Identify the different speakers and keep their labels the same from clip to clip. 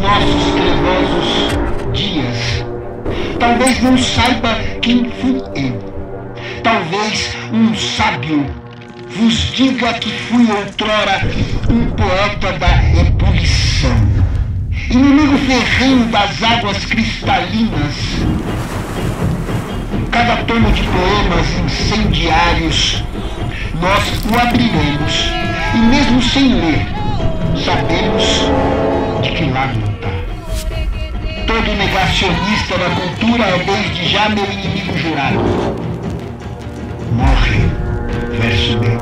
Speaker 1: nossos trevosos dias. Talvez não saiba quem fui eu. Talvez um sábio vos diga que fui outrora um poeta da ebulição, inimigo ferrenho das águas cristalinas. Cada tomo de poemas incendiários nós o abriremos, e mesmo sem ler, sabemos de que lado lutar. Todo negacionista da cultura é desde já meu inimigo jurado. Morre, verso meu.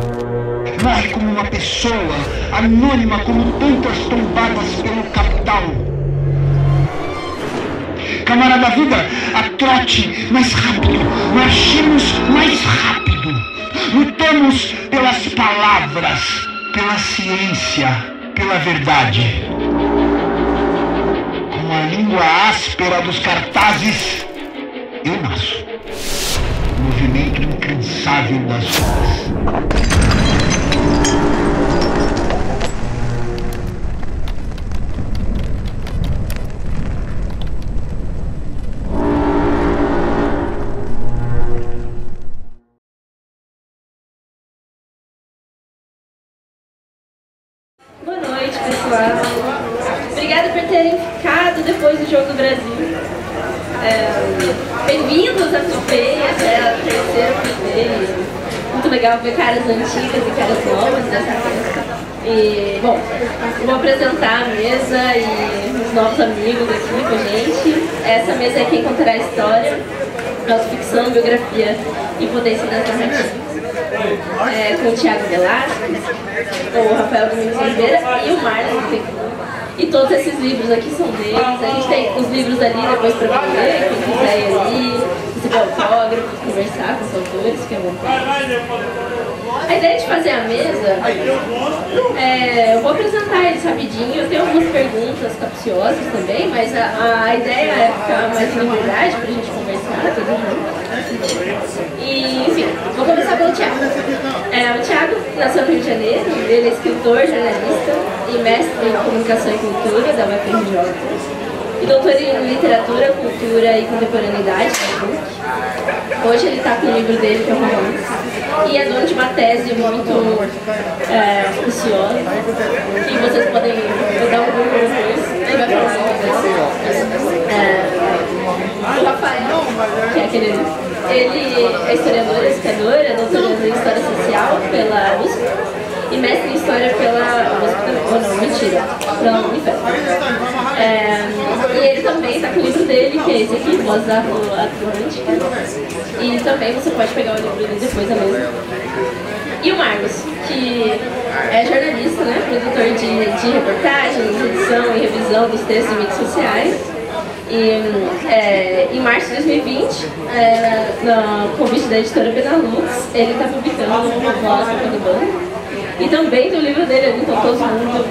Speaker 1: Morre como uma pessoa, anônima como tantas tombadas pelo capital. Camarada vida, a trote mais rápido, marchemos mais rápido. Lutamos pelas palavras, pela ciência, pela verdade. Com a língua áspera dos cartazes, eu nasço. Movimento incansável das ruas.
Speaker 2: Boa noite, pessoal. Obrigada por terem ficado depois do Jogo do Brasil. Bem-vindos à Tupeia, a terceira Tupeia. Muito legal ver caras antigas e caras novas dessa festa. E, bom, vou apresentar a mesa e os novos amigos aqui com a gente. Essa mesa é quem contará a história, nossa ficção, biografia e potência das narrativas. Com o Thiago Velasquez, o Rafael Domingos Oliveira e o Marlon Teclu. E todos esses livros aqui são deles. A gente tem os livros ali depois para ler, quem quiser ir ali, receber autógrafo, conversar com os autores, que é vontade. A ideia de fazer a mesa, eu vou apresentar eles rapidinho. Eu tenho algumas perguntas capciosas também, mas a ideia é ficar mais em liberdade para a gente conversar, todo mundo. E, enfim, vou começar pelo Thiago. O Thiago nasceu no Rio de Janeiro, ele é escritor, jornalista e mestre em comunicação e cultura da UFRJ. E doutor em literatura, cultura e contemporaneidade da PUC. Hoje ele está com o livro dele, que é o Romance. E é dono de uma tese muito auspiciosa, que vocês podem dar um Google depois. Ele vai falar o Rafael, que é aquele... Ele é historiador, educador, é doutor em História Social pela USP e mestre em História pela USP, ou não, mentira, pela Unifesp. E ele também está com o livro dele, que é esse aqui, Voz Atlântica. E também você pode pegar o livro dele depois da mesa. E o Marcos, que é jornalista, né, produtor de reportagens, edição e revisão dos textos em mídias sociais. E em março de 2020, no convite da editora Benalux, ele está publicando uma voz do bando. E também do livro dele ali, então todo mundo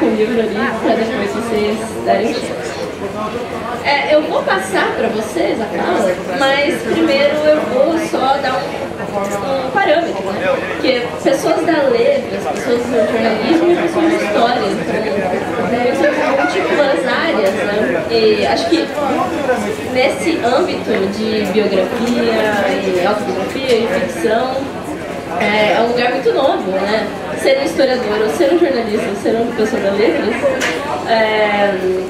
Speaker 2: com o livro ali, para depois vocês darem um cheque. Eu vou passar para vocês a fala, mas primeiro eu vou só dar um parâmetro, né? Porque pessoas da letras, pessoas do jornalismo e pessoas da história, então são múltiplas áreas, né? E acho que nesse âmbito de biografia e autobiografia e ficção é um lugar muito novo, né? Ser um historiador, ou ser um jornalista, ou ser uma pessoa da letras,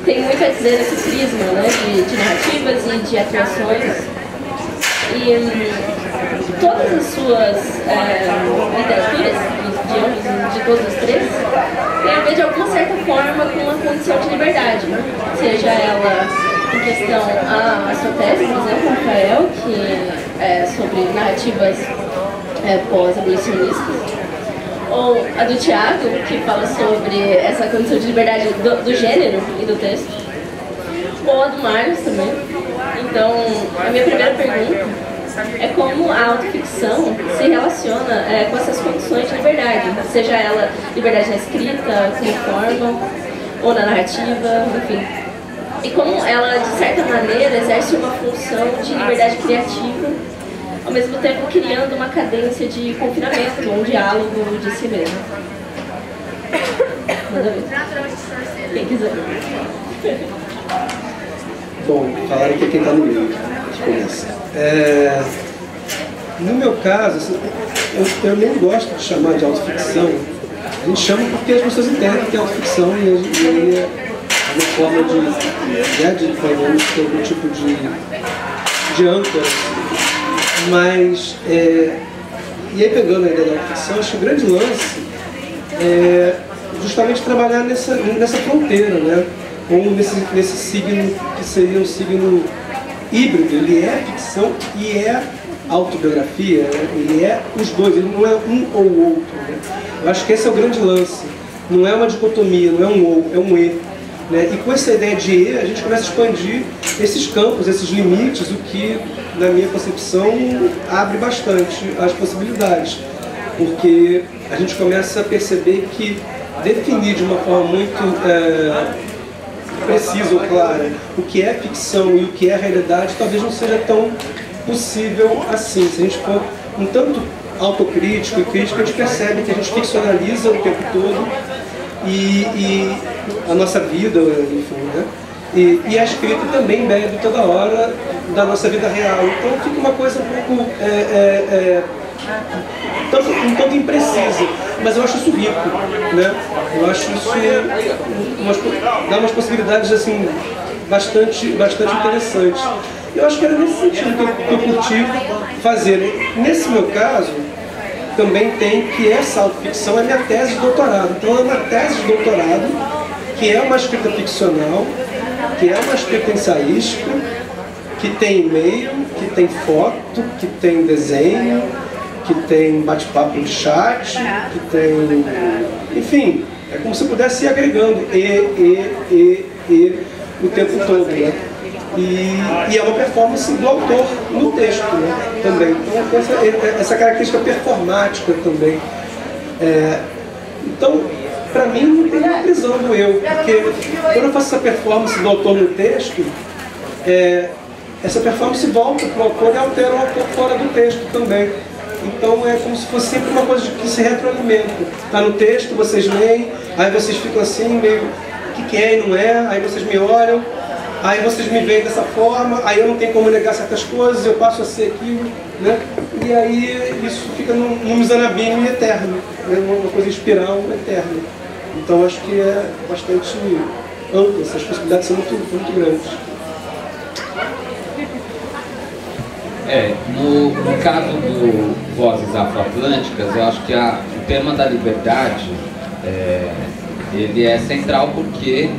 Speaker 2: tem muito a dizer nesse prisma, né? De narrativas e de atuações. E todas as suas literaturas, de ambos, de todos os três, tem a ver de alguma certa forma com uma condição de liberdade, né? Seja ela em questão a sua tese, por exemplo, Rafael, que é sobre narrativas pós-abolicionistas, ou a do Thiago, que fala sobre essa condição de liberdade do gênero e do texto, ou a do Marcos também. Então, a minha primeira pergunta é como a autoficção se relaciona com essas condições de liberdade, seja ela liberdade na escrita, como forma, ou na narrativa, enfim. E como ela, de certa maneira, exerce uma função de liberdade criativa, ao mesmo tempo criando uma cadência de confinamento, um diálogo de si mesmo. Manda ver. Quem quiser.
Speaker 3: Bom, falaram que é quem está no meio que começa. No meu caso, assim, eu nem gosto de chamar de autoficção. A gente chama porque as pessoas entendem que é autoficção e é uma forma de ter algum tipo de âncora. Mas, e aí pegando a ideia da autoficção, acho que o grande lance é justamente trabalhar nessa fronteira, né? Ou nesse signo que seria um signo híbrido. Ele é ficção e é autobiografia, né? Ele é os dois, ele não é um ou outro, né? Eu acho que esse é o grande lance. Não é uma dicotomia, não é um ou, é um e. Né? E com essa ideia de e, a gente começa a expandir esses campos, esses limites, o que, na minha concepção, abre bastante as possibilidades. Porque a gente começa a perceber que definir de uma forma muito precisa ou clara o que é ficção e o que é realidade talvez não seja tão possível assim. Se a gente for um tanto autocrítico e crítico, a gente percebe que a gente ficcionaliza o tempo todo e a nossa vida, enfim, né? E a escrita também bebe toda hora da nossa vida real. Então fica uma coisa um pouco um tanto imprecisa, mas eu acho isso rico, né? Eu acho isso dá umas possibilidades assim bastante interessantes. Eu acho que era nesse sentido que eu curti fazer. Nesse meu caso, também tem que essa autoficção é minha tese de doutorado. Então é uma tese de doutorado que é uma escrita ficcional, que é uma escrita ensaística, que tem e-mail, que tem foto, que tem desenho, que tem bate-papo de chat, que tem... Enfim, é como se eu pudesse ir agregando o tempo todo, né? E é uma performance do autor no texto, né? Também. Então, essa característica performática também. Então, para mim, não tem uma prisão do eu, porque quando eu faço essa performance do autor no texto, essa performance volta para o autor e altera o autor fora do texto também. Então é como se fosse sempre uma coisa que se retroalimenta. Está no texto, vocês leem, aí vocês ficam assim, meio, o que é e não é, aí vocês me olham, aí vocês me veem dessa forma, aí eu não tenho como negar certas coisas, eu passo a ser aquilo, né? E aí isso fica num misanabime eterno, né? Uma coisa espiral eterna. Então acho que é bastante amplo, essas possibilidades são muito grandes.
Speaker 4: No caso do Vozes Afroatlânticas, eu acho que o tema da liberdade ele é central porque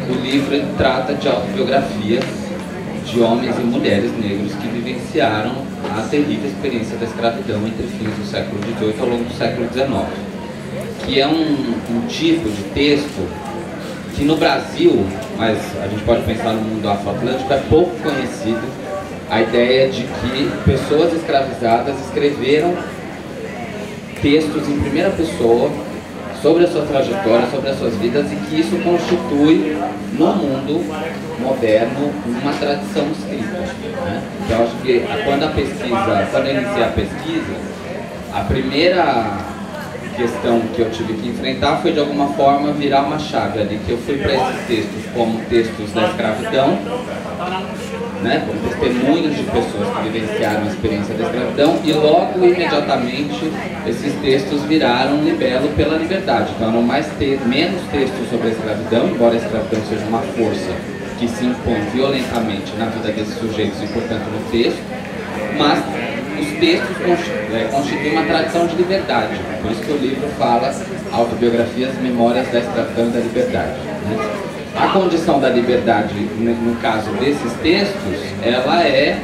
Speaker 4: o livro ele trata de autobiografias de homens e mulheres negros que vivenciaram a terrível experiência da escravidão entre fins do século XVIII ao longo do século XIX, que é um tipo de texto que no Brasil, mas a gente pode pensar no mundo afroatlântico, é pouco conhecido. A ideia de que pessoas escravizadas escreveram textos em primeira pessoa sobre a sua trajetória, sobre as suas vidas, e que isso constitui, no mundo moderno, uma tradição escrita, né? Então, eu acho que quando eu iniciei a pesquisa, a primeira questão que eu tive que enfrentar foi, de alguma forma, virar uma chave ali, que eu fui para esses textos como textos da escravidão, né, como testemunhos de pessoas que vivenciaram a experiência da escravidão, e logo, imediatamente, esses textos viraram libelo pela liberdade. Então eram menos textos sobre a escravidão, embora a escravidão seja uma força que se impõe violentamente na vida desses sujeitos e, portanto, no texto, mas os textos constituem uma tradição de liberdade. Por isso que o livro fala Autobiografias, Memórias da Escravidão e da Liberdade, né? A condição da liberdade, no caso desses textos, ela é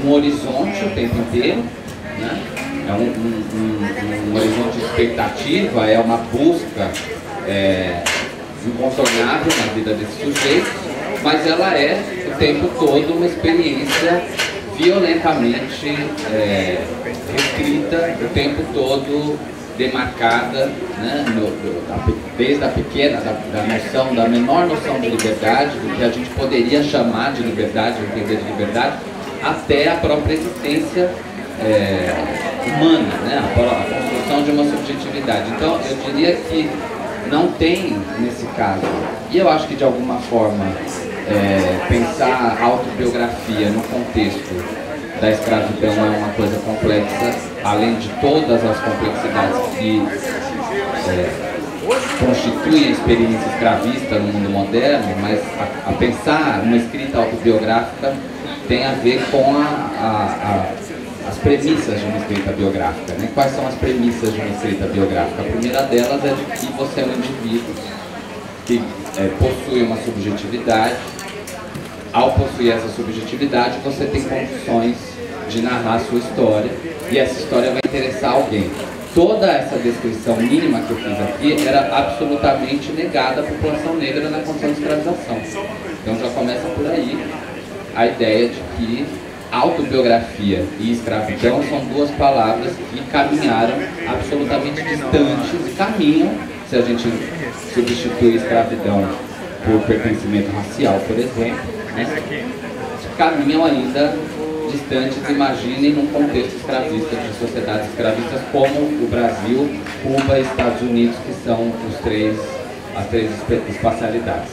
Speaker 4: um horizonte o tempo inteiro, né? É um horizonte de expectativa, é uma busca incontornável na vida desses sujeitos, mas ela é o tempo todo uma experiência violentamente escrita, o tempo todo demarcada, né, desde a pequena, da menor noção de liberdade, do que a gente poderia chamar de liberdade, entender de liberdade, até a própria existência humana, né, a construção de uma subjetividade. Então, eu diria que não tem, nesse caso, E eu acho que, de alguma forma, pensar a autobiografia no contexto da escravidão é uma coisa complexa, além de todas as complexidades que constituem a experiência escravista no mundo moderno, mas a pensar uma escrita autobiográfica tem a ver com as premissas de uma escrita biográfica, né? Quais são as premissas de uma escrita biográfica? A primeira delas é de que você é um indivíduo que possui uma subjetividade. Ao possuir essa subjetividade, você tem condições de narrar a sua história, e essa história vai interessar alguém. Toda essa descrição mínima que eu fiz aqui era absolutamente negada à população negra na condição de escravização. Então já começa por aí a ideia de que autobiografia e escravidão são duas palavras que caminharam absolutamente distantes e caminham, se a gente substituir escravidão por pertencimento racial, por exemplo, né, caminham ainda distantes. Imaginem num contexto escravista, de sociedades escravistas como o Brasil, Cuba e Estados Unidos, que são as três espacialidades.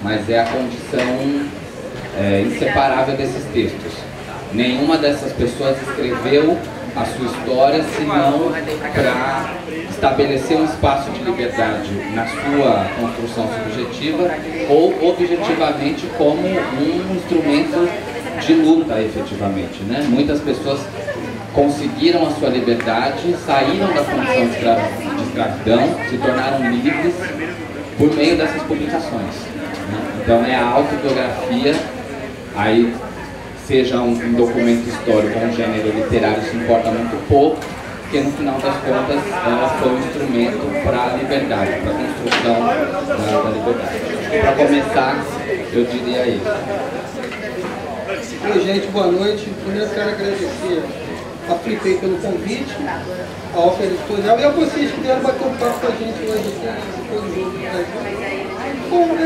Speaker 4: Mas é a condição inseparável desses textos. Nenhuma dessas pessoas escreveu a sua história senão para estabelecer um espaço de liberdade na sua construção subjetiva ou objetivamente como um instrumento de luta, efetivamente, né? Muitas pessoas conseguiram a sua liberdade, saíram da condição de escravidão, se tornaram livres por meio dessas publicações, né? Então é a autobiografia, aí seja um documento histórico ou um gênero literário, isso importa muito pouco, porque no final das contas ela foi um instrumento para a liberdade, para a construção da liberdade. Para começar, eu diria isso.
Speaker 3: Oi, gente, boa noite. Primeiro quero agradecer a Flipei pelo convite, a Ópera Editorial e a vocês que vieram bater um papo com a gente hoje depois do jogo do Brasil. Bom,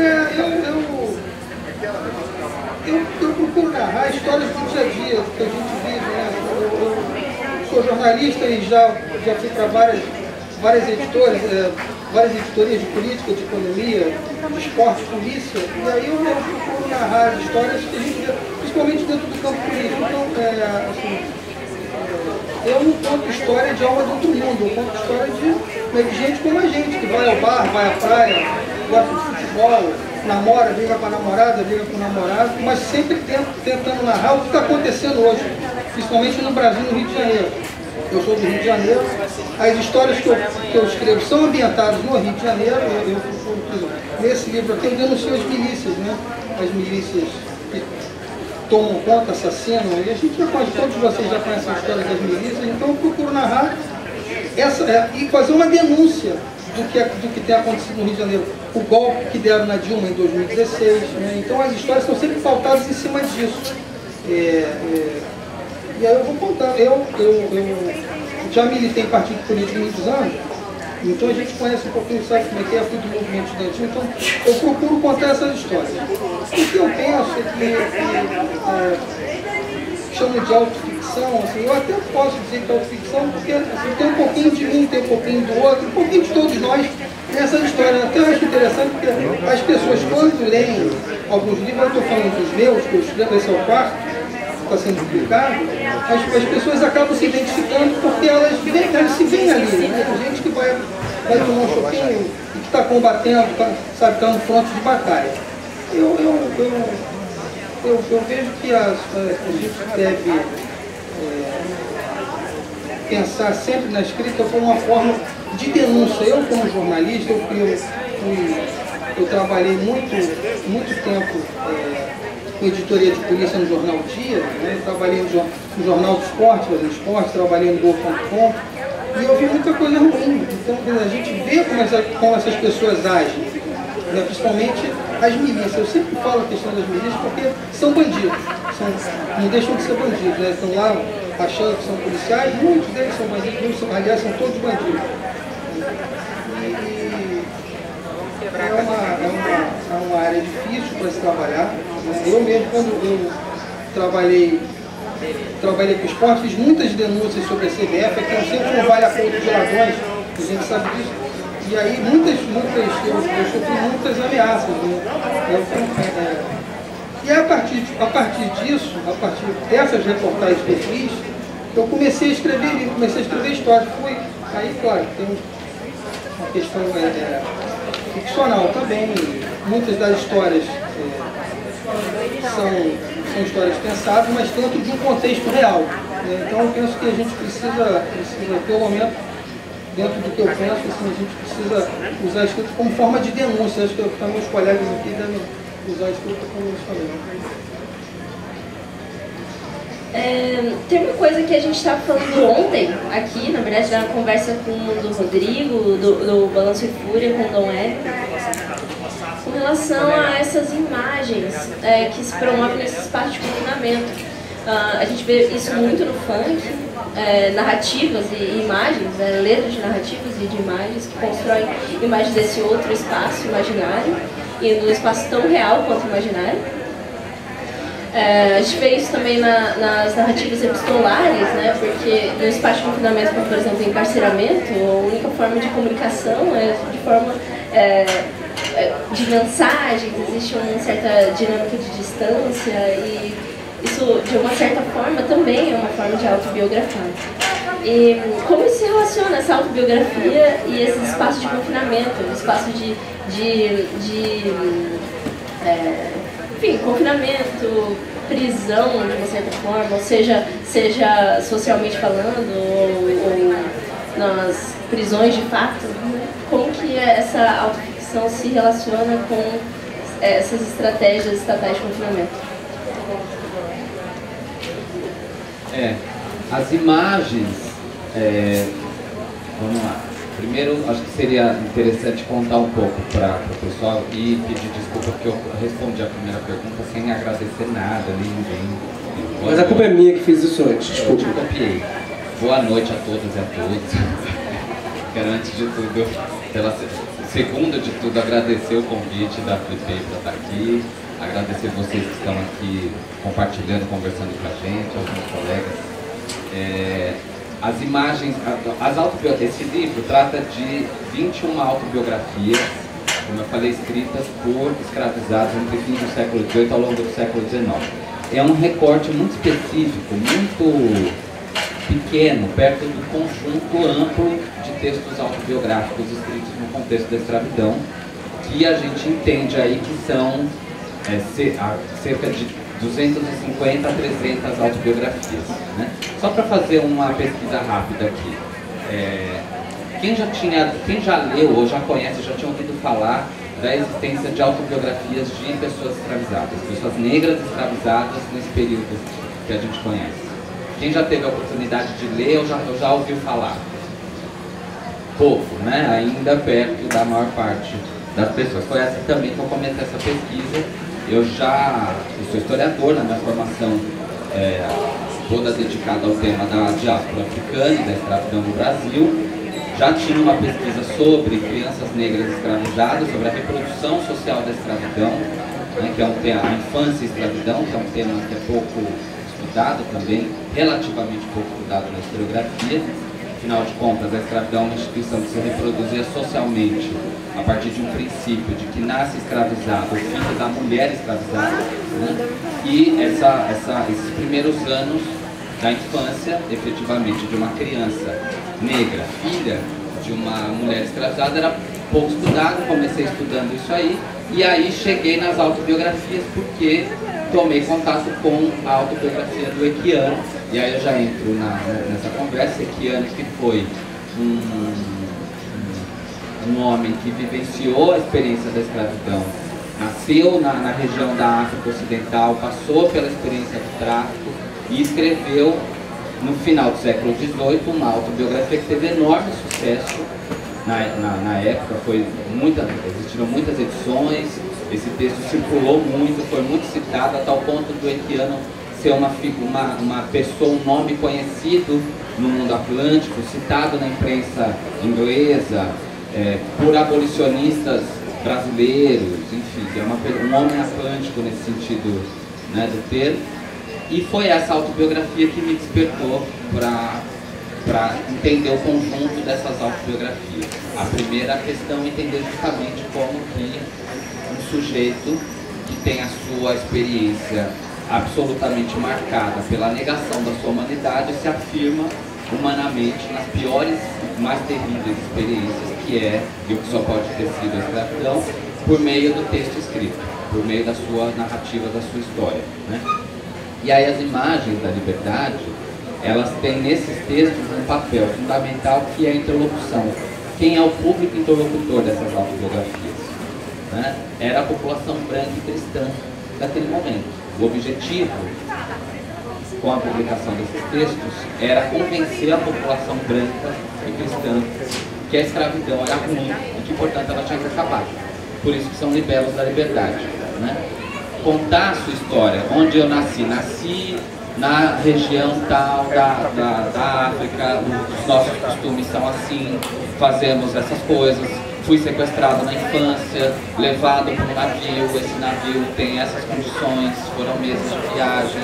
Speaker 3: eu procuro narrar histórias do dia a dia que a gente vive, né? Eu sou jornalista e já fui para várias editoras, várias editorias de política, de economia, de esporte, polícia, e aí eu procuro narrar histórias que a gente vê, principalmente dentro do campo político. Então, assim, eu não conto história de alma do outro mundo, eu conto história de gente como a gente, que vai ao bar, vai à praia, gosta de futebol, namora, briga com a namorada, briga com o namorado, mas sempre tentando narrar o que está acontecendo hoje, principalmente no Brasil, no Rio de Janeiro. Eu sou do Rio de Janeiro, as histórias que eu escrevo são ambientadas no Rio de Janeiro. Nesse livro aqui eu denuncio as milícias, né? As milícias que tomam conta, assassinam, e a gente já conhece, todos vocês já conhecem a história das milícias, então eu procuro narrar e fazer uma denúncia do que tem acontecido no Rio de Janeiro. O golpe que deram na Dilma em 2016, né? Então as histórias são sempre pautadas em cima disso. E aí eu vou contar, eu já militei em partido político há muitos anos, então a gente conhece um pouquinho, sabe como é que é, fui do movimento estudantil, então eu procuro contar essas histórias. O que eu penso é que chamo de autoficção, assim, eu até posso dizer que é autoficção, porque assim, tem um pouquinho de mim, tem um pouquinho do outro, um pouquinho de todos nós nessa história. Até eu acho interessante porque as pessoas, quando leem alguns livros, eu estou falando dos meus, que eu escrevo, esse é o quarto, está sendo publicado, as pessoas acabam se identificando porque elas se veem ali, né? Tem gente que vai tomar um choquinho e que está combatendo, sabe, está no fronte de batalha. Eu vejo que a gente deve pensar sempre na escrita como uma forma de denúncia. Eu, como jornalista, eu trabalhei muito tempo com editoria de polícia no Jornal Dia, né? Trabalhei no Jornal do Esporte, fazendo esporte, trabalhei no Gol.com, e eu vi muita coisa ruim. Então a gente vê como essas pessoas agem, né? Principalmente as milícias. Eu sempre falo a questão das milícias porque são bandidos, não deixam de ser bandidos, né? Estão lá achando que são policiais, muitos deles são bandidos, aliás, são todos bandidos. É uma área difícil para se trabalhar. Eu mesmo, quando eu trabalhei com esporte, fiz muitas denúncias sobre a CBF, que é sempre um vale-a-pouco de ladrões, a gente sabe disso. E aí eu sofri muitas ameaças, né? E a partir disso, a partir dessas reportagens que eu fiz, eu comecei a escrever livros, comecei a escrever histórias. Aí, claro, tem uma questão ficcional também. Muitas das histórias são histórias pensadas, mas dentro de um contexto real. Então eu penso que a gente precisa pelo menos, dentro do que eu penso, assim, a gente precisa usar a escrita como forma de denúncia. Acho que também os colegas aqui devem usar a escrita como isso também.
Speaker 2: Tem uma coisa que a gente estava falando ontem, aqui, na verdade, na conversa com o Rodrigo, do Balanço e Fúria, com o Dom Érico, com relação a essas imagens que se promovem nesse espaço de confinamento. A gente vê isso muito no funk, narrativas e imagens, letras de narrativas e de imagens que constroem imagens desse outro espaço imaginário, e num espaço tão real quanto imaginário. A gente vê isso também nas narrativas epistolares, né? Porque no espaço de confinamento, como por exemplo encarceramento, a única forma de comunicação é de forma de mensagens, existe uma certa dinâmica de distância e isso, de uma certa forma, também é uma forma de autobiografar. E como isso se relaciona, essa autobiografia e esses espaços de confinamento, espaço enfim, confinamento, prisão, de uma certa forma, ou seja socialmente falando, ou nas prisões de fato, né? Como que essa autoficção se relaciona com essas estratégias estatais de confinamento?
Speaker 4: As imagens, vamos lá. Primeiro, acho que seria interessante contar um pouco para o pessoal e pedir desculpa porque eu respondi a primeira pergunta sem agradecer nada, nem ninguém.
Speaker 3: Mas a culpa é minha que fiz isso antes, desculpa.
Speaker 4: Eu copiei. Boa noite a todas e a todos. Quero, antes de tudo, segundo de tudo, agradecer o convite da Flipei para estar aqui, agradecer vocês que estão aqui compartilhando, conversando com a gente, aos meus colegas. As imagens, esse livro trata de 21 autobiografias, como eu falei, escritas por escravizados entre o fim do século XVIII ao longo do século XIX. É um recorte muito específico, muito pequeno, perto do conjunto amplo de textos autobiográficos escritos no contexto da escravidão, que a gente entende aí que são cerca de 250 a 300 autobiografias, né? Só para fazer uma pesquisa rápida aqui, quem já leu ou já conhece, já tinha ouvido falar da existência de autobiografias de pessoas escravizadas, pessoas negras escravizadas nesse período que a gente conhece? Quem já teve a oportunidade de ler ou já ouviu falar? Pouco, né? Ainda perto da maior parte das pessoas. Foi assim também que eu comecei essa pesquisa. Eu sou historiador, na minha formação toda dedicada ao tema da diáspora africana e da escravidão no Brasil. Já tinha uma pesquisa sobre crianças negras escravizadas, sobre a reprodução social da escravidão, né, que é um tema, a infância e a escravidão, que é um tema que é pouco estudado também, relativamente pouco estudado na historiografia. Afinal de contas, a escravidão é uma instituição que se reproduzia socialmente a partir de um princípio de que nasce escravizado o filho da mulher escravizada, né? E esses primeiros anos da infância, efetivamente, de uma criança negra, filha de uma mulher escravizada, era pouco estudado. Comecei estudando isso aí, e aí cheguei nas autobiografias porque tomei contato com a autobiografia do Equiano, e aí eu já entro nessa conversa. Equiano, que foi um homem que vivenciou a experiência da escravidão, nasceu na região da África Ocidental, passou pela experiência do tráfico e escreveu, no final do século XVIII, uma autobiografia que teve enorme sucesso na época. Existiram muitas edições, esse texto circulou muito, foi muito citado, a tal ponto do Equiano ser uma pessoa, um nome conhecido no mundo atlântico, citado na imprensa inglesa, por abolicionistas brasileiros, enfim, é um homem atlântico nesse sentido, né, do termo. E foi essa autobiografia que me despertou para para entender o conjunto dessas autobiografias. A primeira questão é entender justamente como que um sujeito que tem a sua experiência absolutamente marcada pela negação da sua humanidade se afirma humanamente nas piores, mais terríveis experiências, que é, e o que só pode ter sido a escravidão, por meio do texto escrito, por meio da sua narrativa, da sua história, né? E aí as imagens da liberdade, elas têm nesses textos um papel fundamental, que é a interlocução. Quem é o público interlocutor dessas autobiografias? Né? Era a população branca e cristã daquele momento. O objetivo com a publicação desses textos era convencer a população branca e cristã que a escravidão era ruim e que, portanto, ela tinha que acabar. Por isso que são libelos da liberdade, né? Contar a sua história, onde eu nasci na região tal da África, os nossos costumes são assim, fazemos essas coisas, fui sequestrado na infância, levado para um navio, esse navio tem essas condições, foram meses de viagem,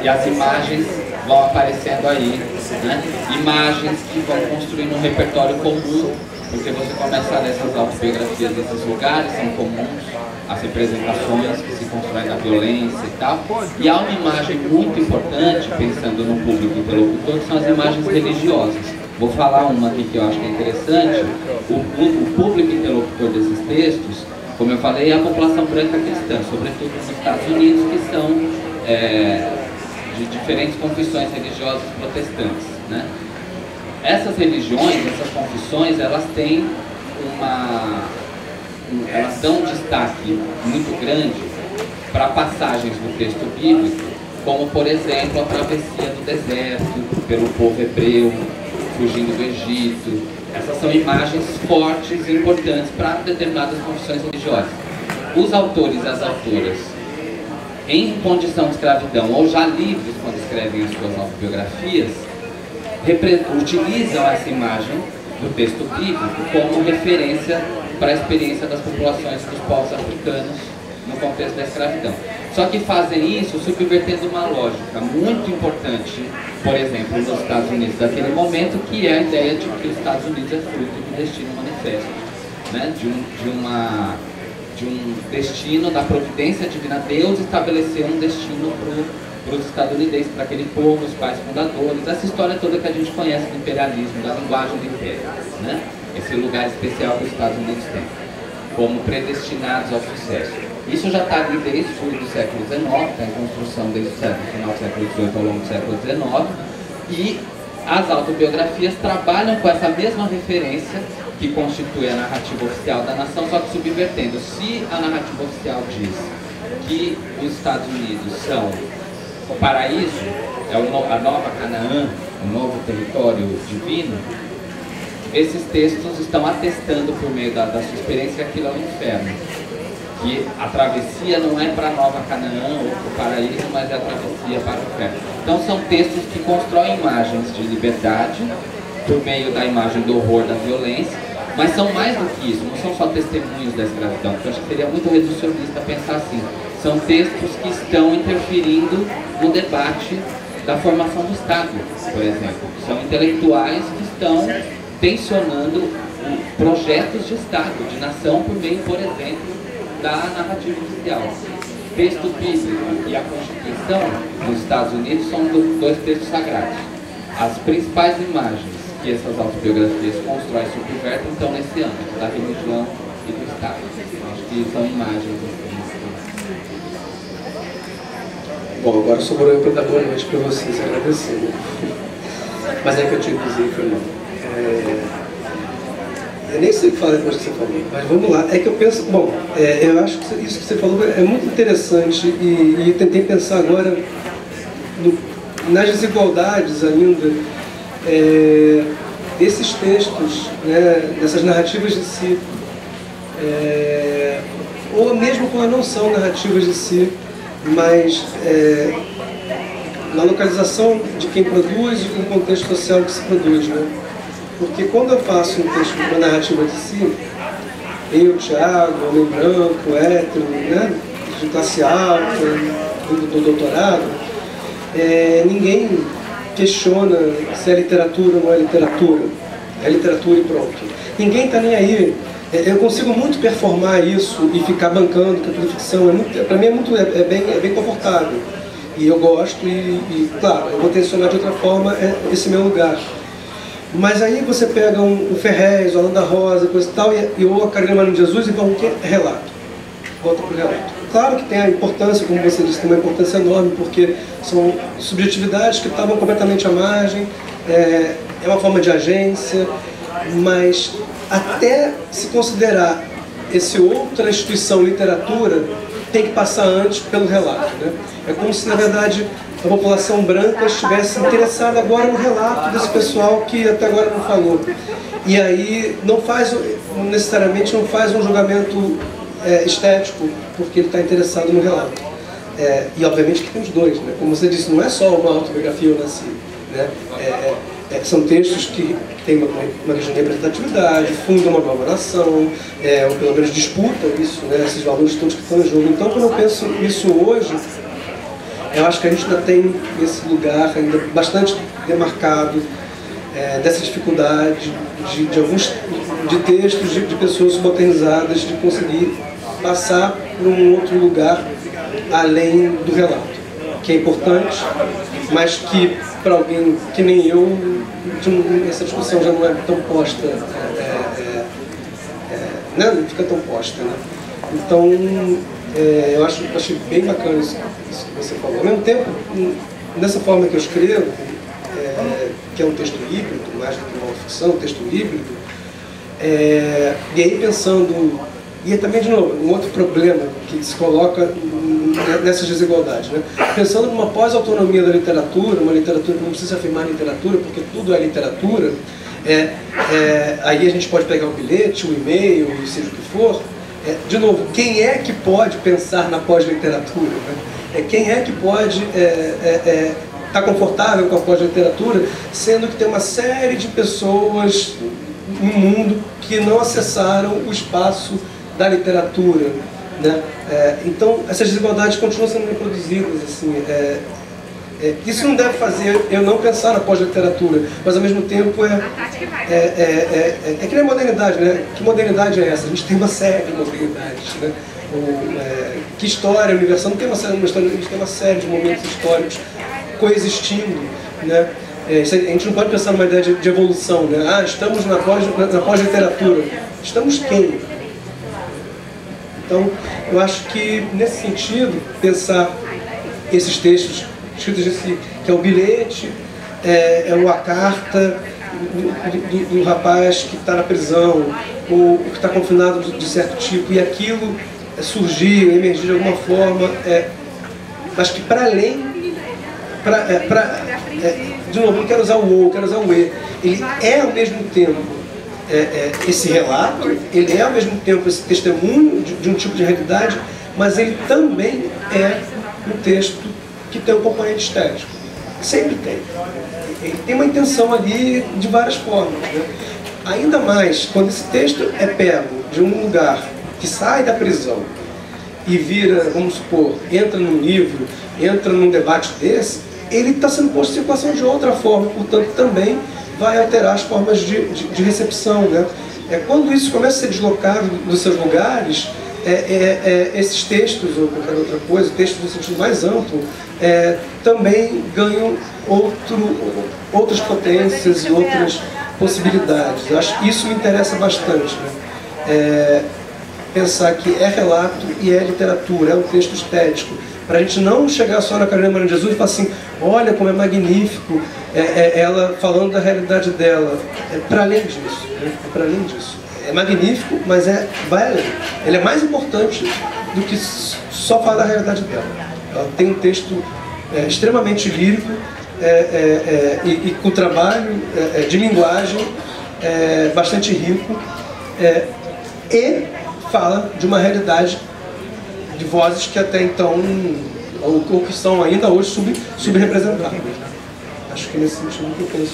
Speaker 4: e as imagens vão aparecendo aí, né? Imagens que vão construindo um repertório comum, porque você começa a ler essas autobiografias desses lugares, são comuns, as representações que se constroem da violência e tal. E há uma imagem muito importante, pensando no público interlocutor, que são as imagens religiosas. Vou falar uma aqui que eu acho que é interessante. O público interlocutor desses textos, como eu falei, é a população branca cristã, sobretudo nos Estados Unidos, que são de diferentes confissões religiosas protestantes, né? Essas religiões, essas confissões, elas têm elas dão um destaque muito grande para passagens do texto bíblico, como, por exemplo, a travessia do deserto pelo povo hebreu, fugindo do Egito. Essas são imagens fortes e importantes para determinadas confissões religiosas. Os autores e as autoras, em condição de escravidão ou já livres quando escrevem as suas autobiografias, utilizam essa imagem do texto bíblico como referência para a experiência das populações dos povos africanos no contexto da escravidão. Só que fazem isso subvertendo uma lógica muito importante, por exemplo, nos Estados Unidos daquele momento, que é a ideia de que os Estados Unidos é fruto do destino manifesto, né? de um destino da providência divina. Deus estabeleceu um destino para os estadunidenses, para aquele povo, os pais fundadores, essa história toda que a gente conhece do imperialismo, da linguagem do império, né? Esse lugar especial que os Estados Unidos têm, como predestinados ao sucesso. Isso já está ali desde o fim do século XIX, está em construção desde o final do século XVIII ao longo do século XIX, e as autobiografias trabalham com essa mesma referência que constitui a narrativa oficial da nação, só que subvertendo. Se a narrativa oficial diz que os Estados Unidos são o paraíso, é a nova Canaã, o novo território divino, esses textos estão atestando por meio da sua experiência que aquilo é um inferno, que a travessia não é para a nova Canaã ou para o paraíso, mas é a travessia para o inferno. Então são textos que constroem imagens de liberdade por meio da imagem do horror, da violência, mas são mais do que isso, não são só testemunhos da escravidão, porque eu acho que seria muito reducionista pensar assim. São textos que estão interferindo no debate da formação do Estado, por exemplo. São intelectuais que estão tensionando projetos de Estado, de nação, por meio, por exemplo, da narrativa oficial. O texto bíblico e a Constituição dos Estados Unidos são dois textos sagrados. As principais imagens que essas autobiografias constroem e subvertem estão nesse âmbito, da religião e do Estado. Acho que são imagens.
Speaker 3: Bom, agora sobrou eu para dar boa noite para vocês, agradecendo. Mas é que eu tinha que dizer, foi mal. Eu nem sei o que falar depois que você falou, mas vamos lá. É que eu penso, bom, eu acho que isso que você falou é muito interessante e tentei pensar agora nas desigualdades ainda desses textos, né, dessas narrativas de si, ou mesmo quando não são narrativas de si, mas na localização de quem produz e no contexto social que se produz, né? Porque quando eu faço um texto, uma narrativa de si, eu, Thiago, homem branco, hétero, né, de classe alta, do doutorado, ninguém questiona se é literatura ou não é literatura. É literatura e pronto. Ninguém está nem aí. Eu consigo muito performar isso e ficar bancando que a ficção para mim é bem confortável. E eu gosto claro, eu vou tensionar de outra forma esse meu lugar. Mas aí você pega o Ferrez, o Alan da Rosa, coisa e tal, ou a Carolina Maria de Jesus e vão o quê? Relato. Volta para o relato. Claro que tem a importância, como você disse, tem uma importância enorme, porque são subjetividades que estavam completamente à margem, é uma forma de agência, mas até se considerar esse outra instituição, literatura, tem que passar antes pelo relato, né? É como se, na verdade, a população branca estivesse interessada agora no relato desse pessoal que até agora não falou. E aí necessariamente não faz um julgamento estético, porque ele está interessado no relato. E obviamente que tem os dois, né? Como você disse, não é só uma autobiografia Eu Nasci, né? São textos que têm uma questão de representatividade, fundam uma nova nação, ou pelo menos disputam isso, né? Esses valores todos que estão em jogo. Então, quando eu penso nisso hoje, eu acho que a gente ainda tem esse lugar ainda bastante demarcado dessa dificuldade de textos de pessoas subalternizadas de conseguir passar para um outro lugar além do relato, que é importante, mas que para alguém que nem eu, essa discussão já não é tão posta, não fica tão posta, né? Então, eu achei bem bacana isso que você falou. Ao mesmo tempo, nessa forma que eu escrevo, que é um texto híbrido, mais do que uma ficção, um texto híbrido, e aí pensando, e também, de novo, um outro problema que se coloca nessas desigualdades, né? Pensando numa pós-autonomia da literatura, uma literatura que não precisa afirmar literatura, porque tudo é literatura, aí a gente pode pegar o bilhete, o e-mail, seja o que for. De novo, quem é que pode pensar na pós-literatura? Né? Quem é que pode estar confortável com a pós-literatura, sendo que tem uma série de pessoas no mundo que não acessaram o espaço da literatura, né? Então, essas desigualdades continuam sendo reproduzidas. Assim, isso não deve fazer eu não pensar na pós-literatura, mas ao mesmo tempo que nem a modernidade, né? Que modernidade é essa? A gente tem uma série de modernidades, né? Que história universal? Não tem uma história, a gente tem uma série de momentos históricos coexistindo, né? A gente não pode pensar numa ideia de evolução, né? Estamos na pós-literatura. Estamos quem? Então, eu acho que, nesse sentido, pensar esses textos escritos que é o bilhete, a carta do rapaz que está na prisão, ou que está confinado de certo tipo, e aquilo surgir, emergir de alguma forma, mas que para além, de novo, não quero usar o ou, quero usar o e, ele é ao mesmo tempo esse relato, ele é ao mesmo tempo esse testemunho de um tipo de realidade, mas ele também é um texto que tem um componente estético. Sempre tem. Ele tem uma intenção ali de várias formas, né? Ainda mais quando esse texto é pego de um lugar que sai da prisão e vira, vamos supor, entra num livro, entra num debate desse, ele está sendo posto em circulação de outra forma, portanto também vai alterar as formas de recepção, né? Quando isso começa a ser deslocado dos seus lugares, esses textos, ou qualquer outra coisa, textos no sentido mais amplo, também ganham outras potências e outras possibilidades. Eu acho que isso me interessa bastante, né? Pensar que é relato e é literatura, é um texto estético, para a gente não chegar só na Carolina Maria de Jesus e falar assim, olha como é magnífico, ela falando da realidade dela. Para além disso, né? Para além disso. É magnífico, mas vai além. Ele é mais importante do que só falar da realidade dela. Ela tem um texto extremamente lírico e com trabalho de linguagem bastante rico e fala de uma realidade de vozes que até então, ou que são ainda hoje subrepresentadas. Acho que nesse sentido que eu penso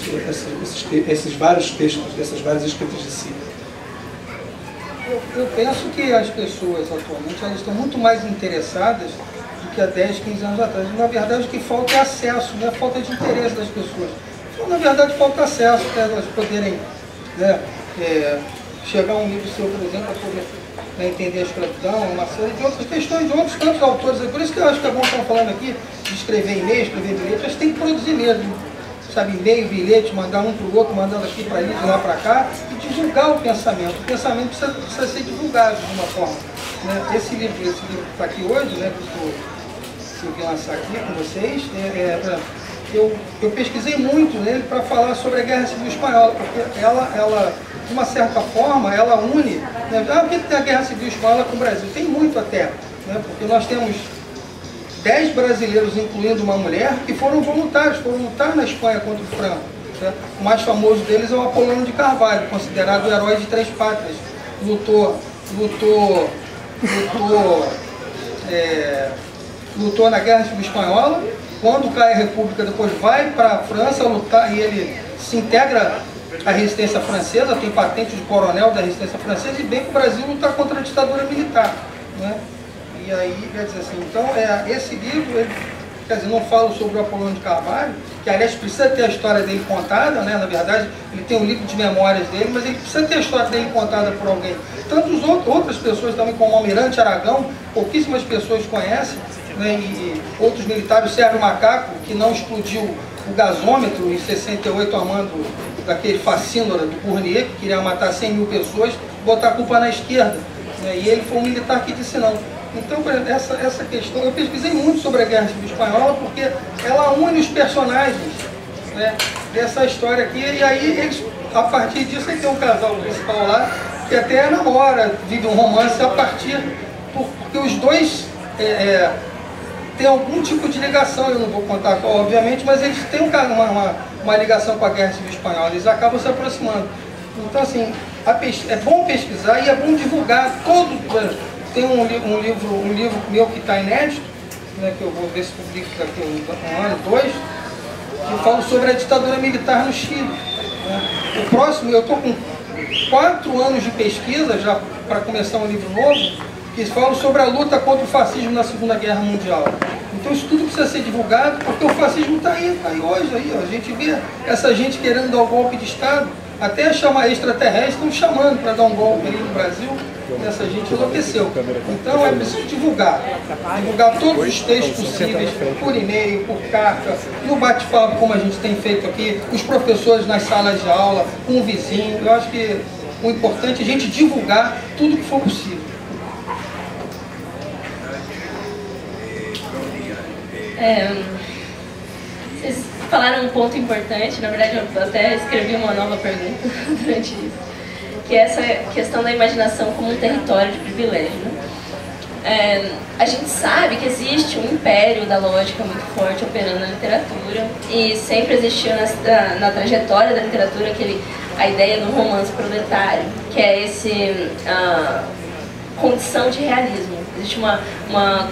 Speaker 3: esses vários textos, essas várias escritas de si.
Speaker 5: Eu penso que as pessoas atualmente elas estão muito mais interessadas do que há 10, 15 anos atrás. Na verdade, o que falta é acesso, não é falta de interesse das pessoas. Então, na verdade, falta acesso para elas poderem, né, chegar a um livro seu, por exemplo, para poder, né, entender a escravidão, uma série de outras questões, de outros tantos autores. É por isso que eu acho que é bom estar falando aqui de escrever e-mail, escrever bilhete, mas tem que produzir mesmo. Sabe, e-mail, bilhete, mandar um para o outro, mandando aqui para ali, de lá para cá, e divulgar o pensamento. O pensamento precisa ser divulgado de uma forma. Né? Esse livro que está aqui hoje, né, que eu vim lançar aqui com vocês, eu pesquisei muito nele para falar sobre a Guerra Civil Espanhola, porque ela de uma certa forma, ela une, né? O que tem a Guerra Civil Espanhola com o Brasil? Tem muito até, né? Porque nós temos 10 brasileiros, incluindo uma mulher, que foram voluntários, foram lutar na Espanha contra o Franco. Né? O mais famoso deles é o Apolônio de Carvalho, considerado o herói de 3 pátrias. Lutou na Guerra Civil Espanhola. Quando cai a República, depois vai para a França lutar, e ele se integra à resistência francesa, tem patente de coronel da resistência francesa, e vem para o Brasil lutar contra a ditadura militar. Né? E aí, quer dizer assim, então, esse livro, ele, quer dizer, não fala sobre o Apolônio de Carvalho, que aliás precisa ter a história dele contada, né? Na verdade, ele tem um livro de memórias dele, mas ele precisa ter a história dele contada por alguém. Tantas outras pessoas também, como o Almirante Aragão, pouquíssimas pessoas conhecem, né? E outros militares, o Sérgio Macaco, que não explodiu o gasômetro em 68, amando daquele fascínora do Bournier, que queria matar 100 mil pessoas, botar a culpa na esquerda. Né? E ele foi um militar que disse não. Então, essa questão, eu pesquisei muito sobre a Guerra Civil Espanhola, porque ela une os personagens, né, dessa história aqui, e aí eles, a partir disso, aí tem um casal principal lá, que até namora, vive um romance a partir, porque os dois têm algum tipo de ligação, eu não vou contar qual, obviamente, mas eles têm uma ligação com a Guerra Civil Espanhola, eles acabam se aproximando. Então, assim, é bom pesquisar e é bom divulgar todo. Tem um livro meu que está inédito, né, que eu vou ver se publico daqui um ano, 2, que fala sobre a ditadura militar no Chile. Né. O próximo, eu estou com 4 anos de pesquisa já para começar um livro novo, que fala sobre a luta contra o fascismo na Segunda Guerra Mundial. Então isso tudo precisa ser divulgado, porque o fascismo está aí hoje, ó, a gente vê essa gente querendo dar um golpe de Estado, até chamar extraterrestres, estão chamando para dar um golpe ali no Brasil, e essa gente enlouqueceu. Então é preciso divulgar todos os textos possíveis, por e-mail, por carta, no bate-papo como a gente tem feito aqui, os professores nas salas de aula, com o vizinho. Eu acho que o importante é a gente divulgar tudo que for possível.
Speaker 2: Vocês falaram um ponto importante, na verdade eu até escrevi uma nova pergunta durante isso, que é essa questão da imaginação como um território de privilégio. Né? A gente sabe que existe um império da lógica muito forte operando na literatura, e sempre existiu na trajetória da literatura a ideia do romance proletário, que é condição de realismo. Existe uma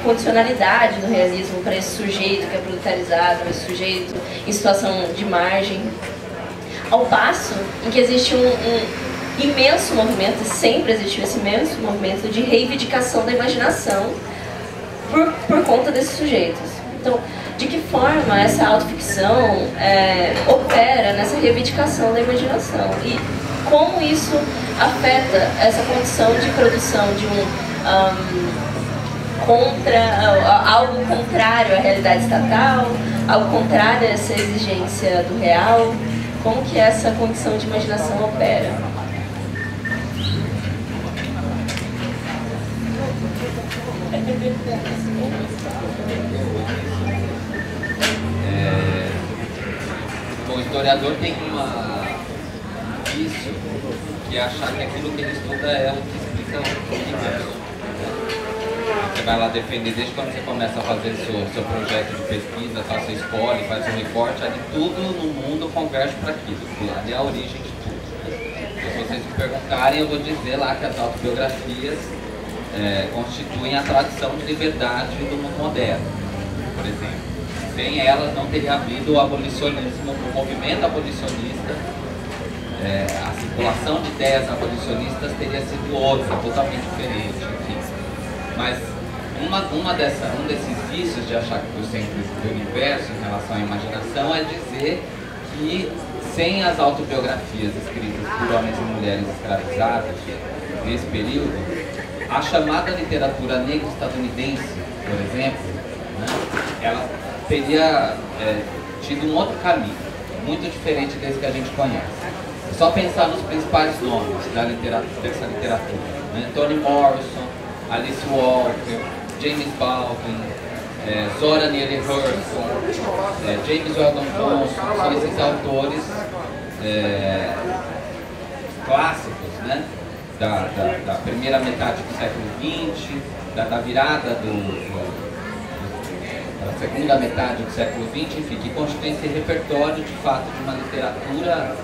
Speaker 2: condicionalidade no realismo para esse sujeito que é proletarizado, esse sujeito em situação de margem. Ao passo em que existe um imenso movimento, sempre existiu esse imenso movimento de reivindicação da imaginação por conta desses sujeitos. Então, de que forma essa autoficção opera nessa reivindicação da imaginação? E como isso afeta essa condição de produção de algo contrário à realidade estatal, algo contrário a essa exigência do real? Como que essa condição de imaginação opera?
Speaker 4: O historiador tem vício, que é achar que aquilo que ele estuda é o que explica o universo. Você vai lá defender, desde quando você começa a fazer seu projeto de pesquisa, você escolhe, faz um recorte, ali tudo no mundo converge para aquilo, que ali é a origem de tudo. Então, se vocês me perguntarem, eu vou dizer lá que as autobiografias constituem a tradição de liberdade do mundo moderno, por exemplo. Sem elas não teria havido o abolicionismo, o movimento abolicionista, a circulação de ideias abolicionistas teria sido outra, totalmente diferente, enfim. Mas Um desses vícios de achar que o centro do universo em relação à imaginação é dizer que sem as autobiografias escritas por homens e mulheres escravizados nesse período, a chamada literatura negra estadunidense, por exemplo, né, ela teria tido um outro caminho, muito diferente desse que a gente conhece. É só pensar nos principais nomes dessa literatura, né? Toni Morrison, Alice Walker, James Baldwin, Zora Neale Hurston, James Weldon Johnson, são esses autores clássicos, né? Da primeira metade do século XX, da virada da segunda metade do século XX, enfim, que constitui esse repertório de fato de uma literatura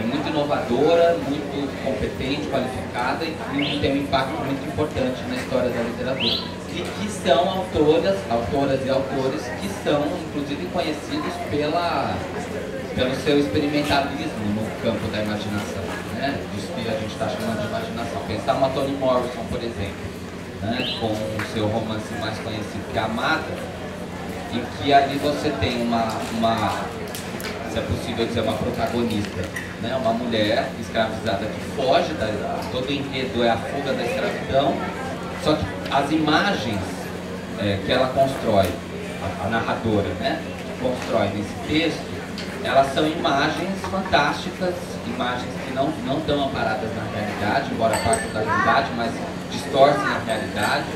Speaker 4: muito inovadora, muito competente, qualificada e que tem um impacto muito importante na história da literatura. E que são autoras e autores que são inclusive conhecidos pelo seu experimentalismo no campo da imaginação, né? Isso que a gente está chamando de imaginação. Pensar uma Toni Morrison, por exemplo, né? Com o seu romance mais conhecido, que é Amada, em que ali você tem se é possível dizer, uma protagonista, né? Uma mulher escravizada que foge, todo o enredo é a fuga da escravidão, só que as imagens que ela constrói, a narradora, né? Constrói nesse texto, elas são imagens fantásticas, imagens que não estão amparadas na realidade, embora partam da realidade, mas distorcem a realidade,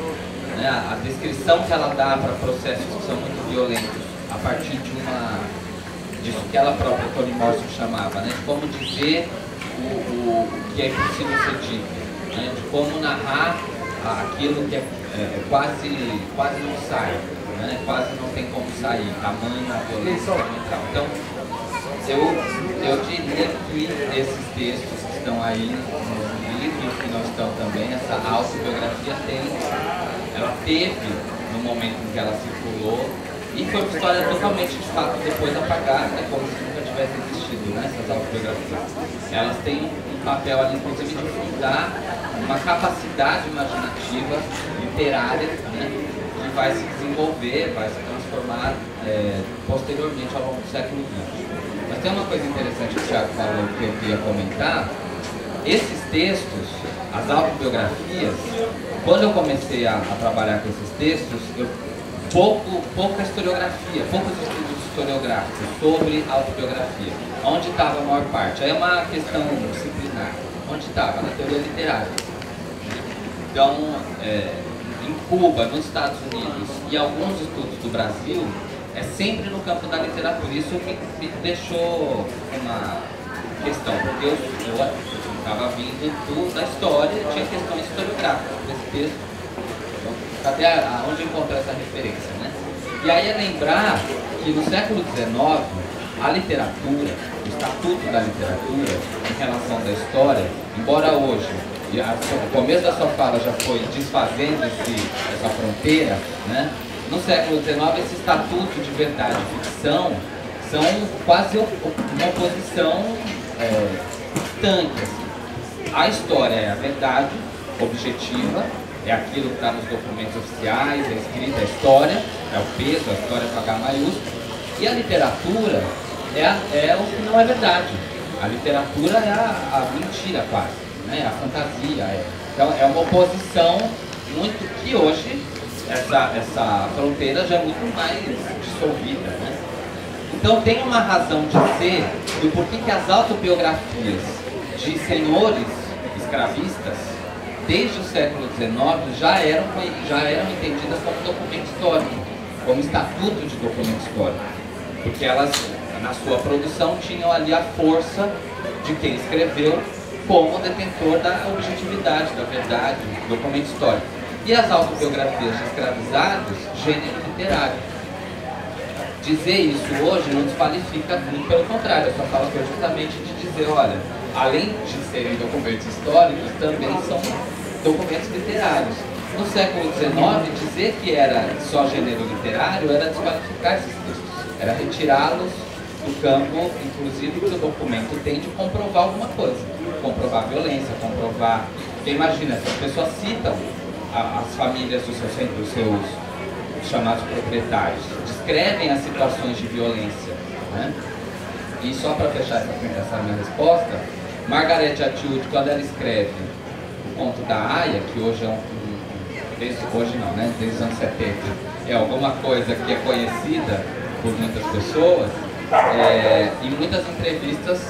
Speaker 4: né? A descrição que ela dá para processos que são muito violentos, a partir disso que ela própria, Toni Morrison, chamava, né? De como dizer o que é impossível ser dito, né? De como narrar aquilo que quase não sai, né? Quase não tem como sair, tamanho a violência mental. Então, eu diria que esses textos que estão aí no livro, que não estão também, essa autobiografia ela teve, no momento em que ela circulou, e foi uma história totalmente, de fato, depois apagada, né, como se nunca tivesse existido, né, essas autobiografias. Elas têm um papel ali, inclusive, de fundar uma capacidade imaginativa, literária, né, que vai se desenvolver, vai se transformar posteriormente ao longo do século XX. Mas tem uma coisa interessante que o Thiago falou que eu queria comentar. Esses textos, as autobiografias, quando eu comecei a trabalhar com esses textos, pouca historiografia, poucos estudos historiográficos sobre autobiografia. Onde estava a maior parte? Aí é uma questão disciplinar. Onde estava? Na teoria literária. Então, em Cuba, nos Estados Unidos e alguns estudos do Brasil, é sempre no campo da literatura. Isso me deixou uma questão, porque eu estava vindo da história e tinha questões historiográficas desse texto. Cadê onde encontrar essa referência, né? E aí é lembrar que no século XIX, a literatura, o estatuto da literatura, em relação da história, embora hoje, o começo da sua fala já foi desfazendo essa fronteira, né? No século XIX, esse estatuto de verdade e ficção são quase uma oposição distante. Assim. A história é a verdade objetiva, é aquilo que está nos documentos oficiais, é escrita a história, é o peso, a história com H maiúsculo. E a literatura é o que não é verdade. A literatura é a mentira quase, né? A fantasia. Então é uma oposição muito que hoje essa fronteira já é muito mais dissolvida, né? Então tem uma razão de ser do porquê que as autobiografias de senhores escravistas desde o século XIX já eram entendidas como documento histórico, como estatuto de documento histórico, porque elas, na sua produção, tinham ali a força de quem escreveu como detentor da objetividade, da verdade, do documento histórico. E as autobiografias de escravizados, gênero literário. Dizer isso hoje não desqualifica, muito pelo contrário, eu só falo que é justamente de dizer, olha, além de serem documentos históricos, também são documentos literários. No século XIX, dizer que era só gênero literário era desqualificar esses textos, era retirá-los do campo, inclusive, que o documento tem de comprovar alguma coisa, comprovar violência, comprovar... Porque imagina, se as pessoas citam as famílias dos seus chamados proprietários, descrevem as situações de violência, né? E só para fechar essa minha resposta, Margaret Atwood, quando ela escreve o conto da Aya, que hoje é hoje não, né? Desde os anos 70, é alguma coisa que é conhecida por muitas pessoas, em muitas entrevistas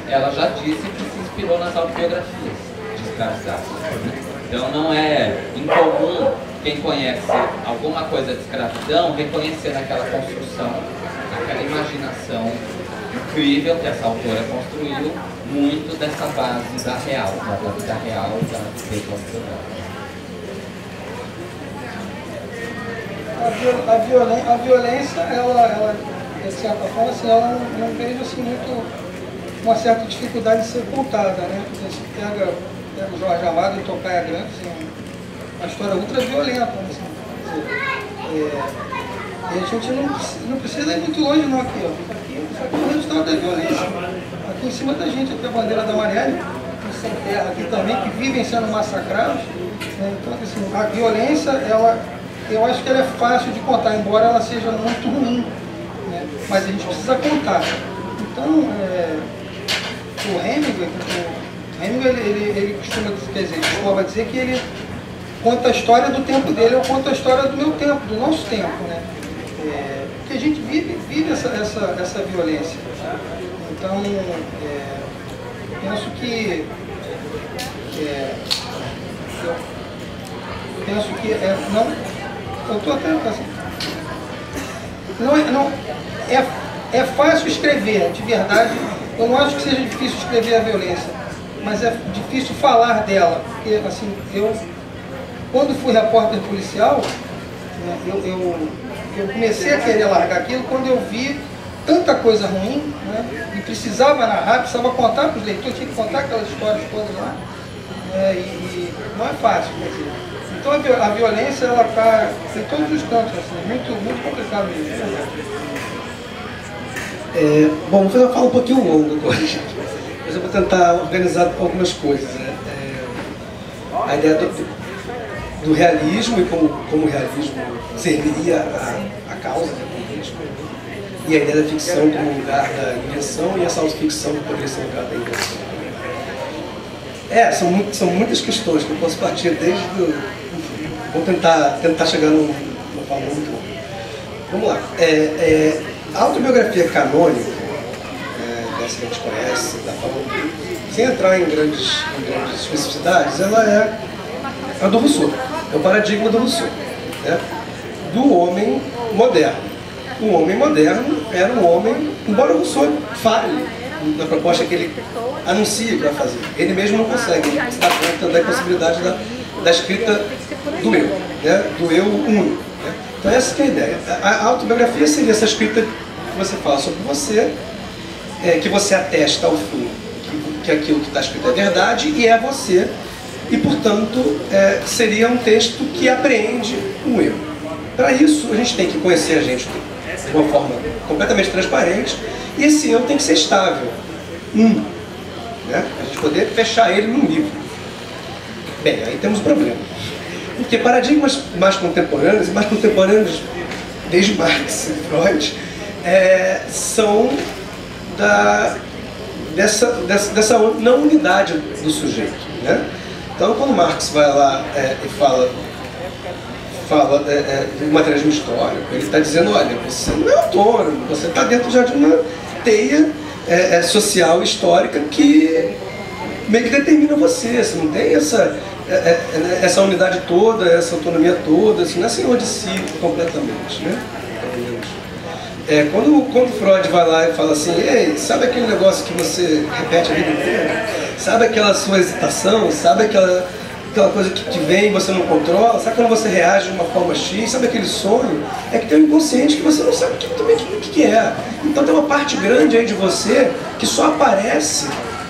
Speaker 4: ela já disse que se inspirou nas autobiografias de escravizados, né? Então não é incomum quem conhece alguma coisa de escravidão reconhecer naquela construção, aquela imaginação incrível que essa autora construiu, muito dessa base da real, da vida real, da reconstrução.
Speaker 5: A violência, ela de certa forma, assim, ela não vejo assim, muito uma certa dificuldade de ser contada, né? Você pega o Jorge Amado e Tocaia Grande, assim, uma história ultra violenta, assim, e a gente não precisa ir muito longe não aqui, ó. Isso aqui é o resultado da violência. Aqui em cima da gente, aqui a bandeira da Marielle, sem terra aqui também, que vivem sendo massacrados, né? Então, assim, a violência, eu acho que ela é fácil de contar, embora ela seja muito ruim, né? Mas a gente precisa contar. Então, o Hemingway, ele costuma dizer, ele costuma dizer que ele conta a história do tempo dele, eu conto a história do meu tempo, do nosso tempo, né? Porque a gente vive essa violência. Então, penso que eu estou até assim, é fácil escrever, de verdade. Eu não acho que seja difícil escrever a violência, mas é difícil falar dela, porque assim, quando fui repórter policial, né, eu comecei a querer largar aquilo quando eu vi tanta coisa ruim, né, e precisava narrar, precisava contar para os leitores, tinha que contar aquelas histórias todas lá, e não é fácil, quer dizer. Então a violência, ela está em todos os cantos, assim, muito complicado mesmo.
Speaker 3: Bom, vou fazer uma fala um pouquinho longa agora, mas eu vou tentar organizar algumas coisas, né? A ideia do realismo e como o realismo serviria a causa do realismo, e a ideia da ficção como lugar da invenção e essa autoficção que poderia ser o lugar da invenção. São muitas questões que eu posso partir desde vou tentar chegar numa fala muito longa. Vamos lá. A autobiografia canônica, dessa que a gente conhece, sem entrar em grandes especificidades, ela é a do Rousseau, é o paradigma do Rousseau, né? Do homem moderno. O homem moderno era um homem, embora o Rousseau fale na proposta que ele anuncia que vai fazer, ele mesmo não consegue se dar conta da impossibilidade da escrita do eu, né? Do eu único. Né? Então essa que é a ideia. A autobiografia seria essa escrita que você fala sobre você, que você atesta ao fim que aquilo que está escrito é verdade e é você, e portanto seria um texto que apreende um eu. Para isso a gente tem que conhecer a gente de uma forma completamente transparente, e esse eu tem que ser estável, né? A gente poder fechar ele num livro. Bem, aí temos um problema, porque paradigmas mais contemporâneos desde Marx e Freud, são dessa não unidade do sujeito, né? Então, quando Marx vai lá e fala do materialismo histórico, ele está dizendo, olha, você não é autônomo, você está dentro já de uma teia social e histórica que meio que determina você não tem essa unidade toda, essa autonomia toda, você não é senhor de si completamente, né? Quando Freud vai lá e fala assim, ei, sabe aquele negócio que você repete a vida inteira? Sabe aquela sua hesitação? Sabe aquela coisa que vem e você não controla? Sabe quando você reage de uma forma X? Sabe aquele sonho? É que tem um inconsciente que você não sabe o que é. Então tem uma parte grande aí de você que só aparece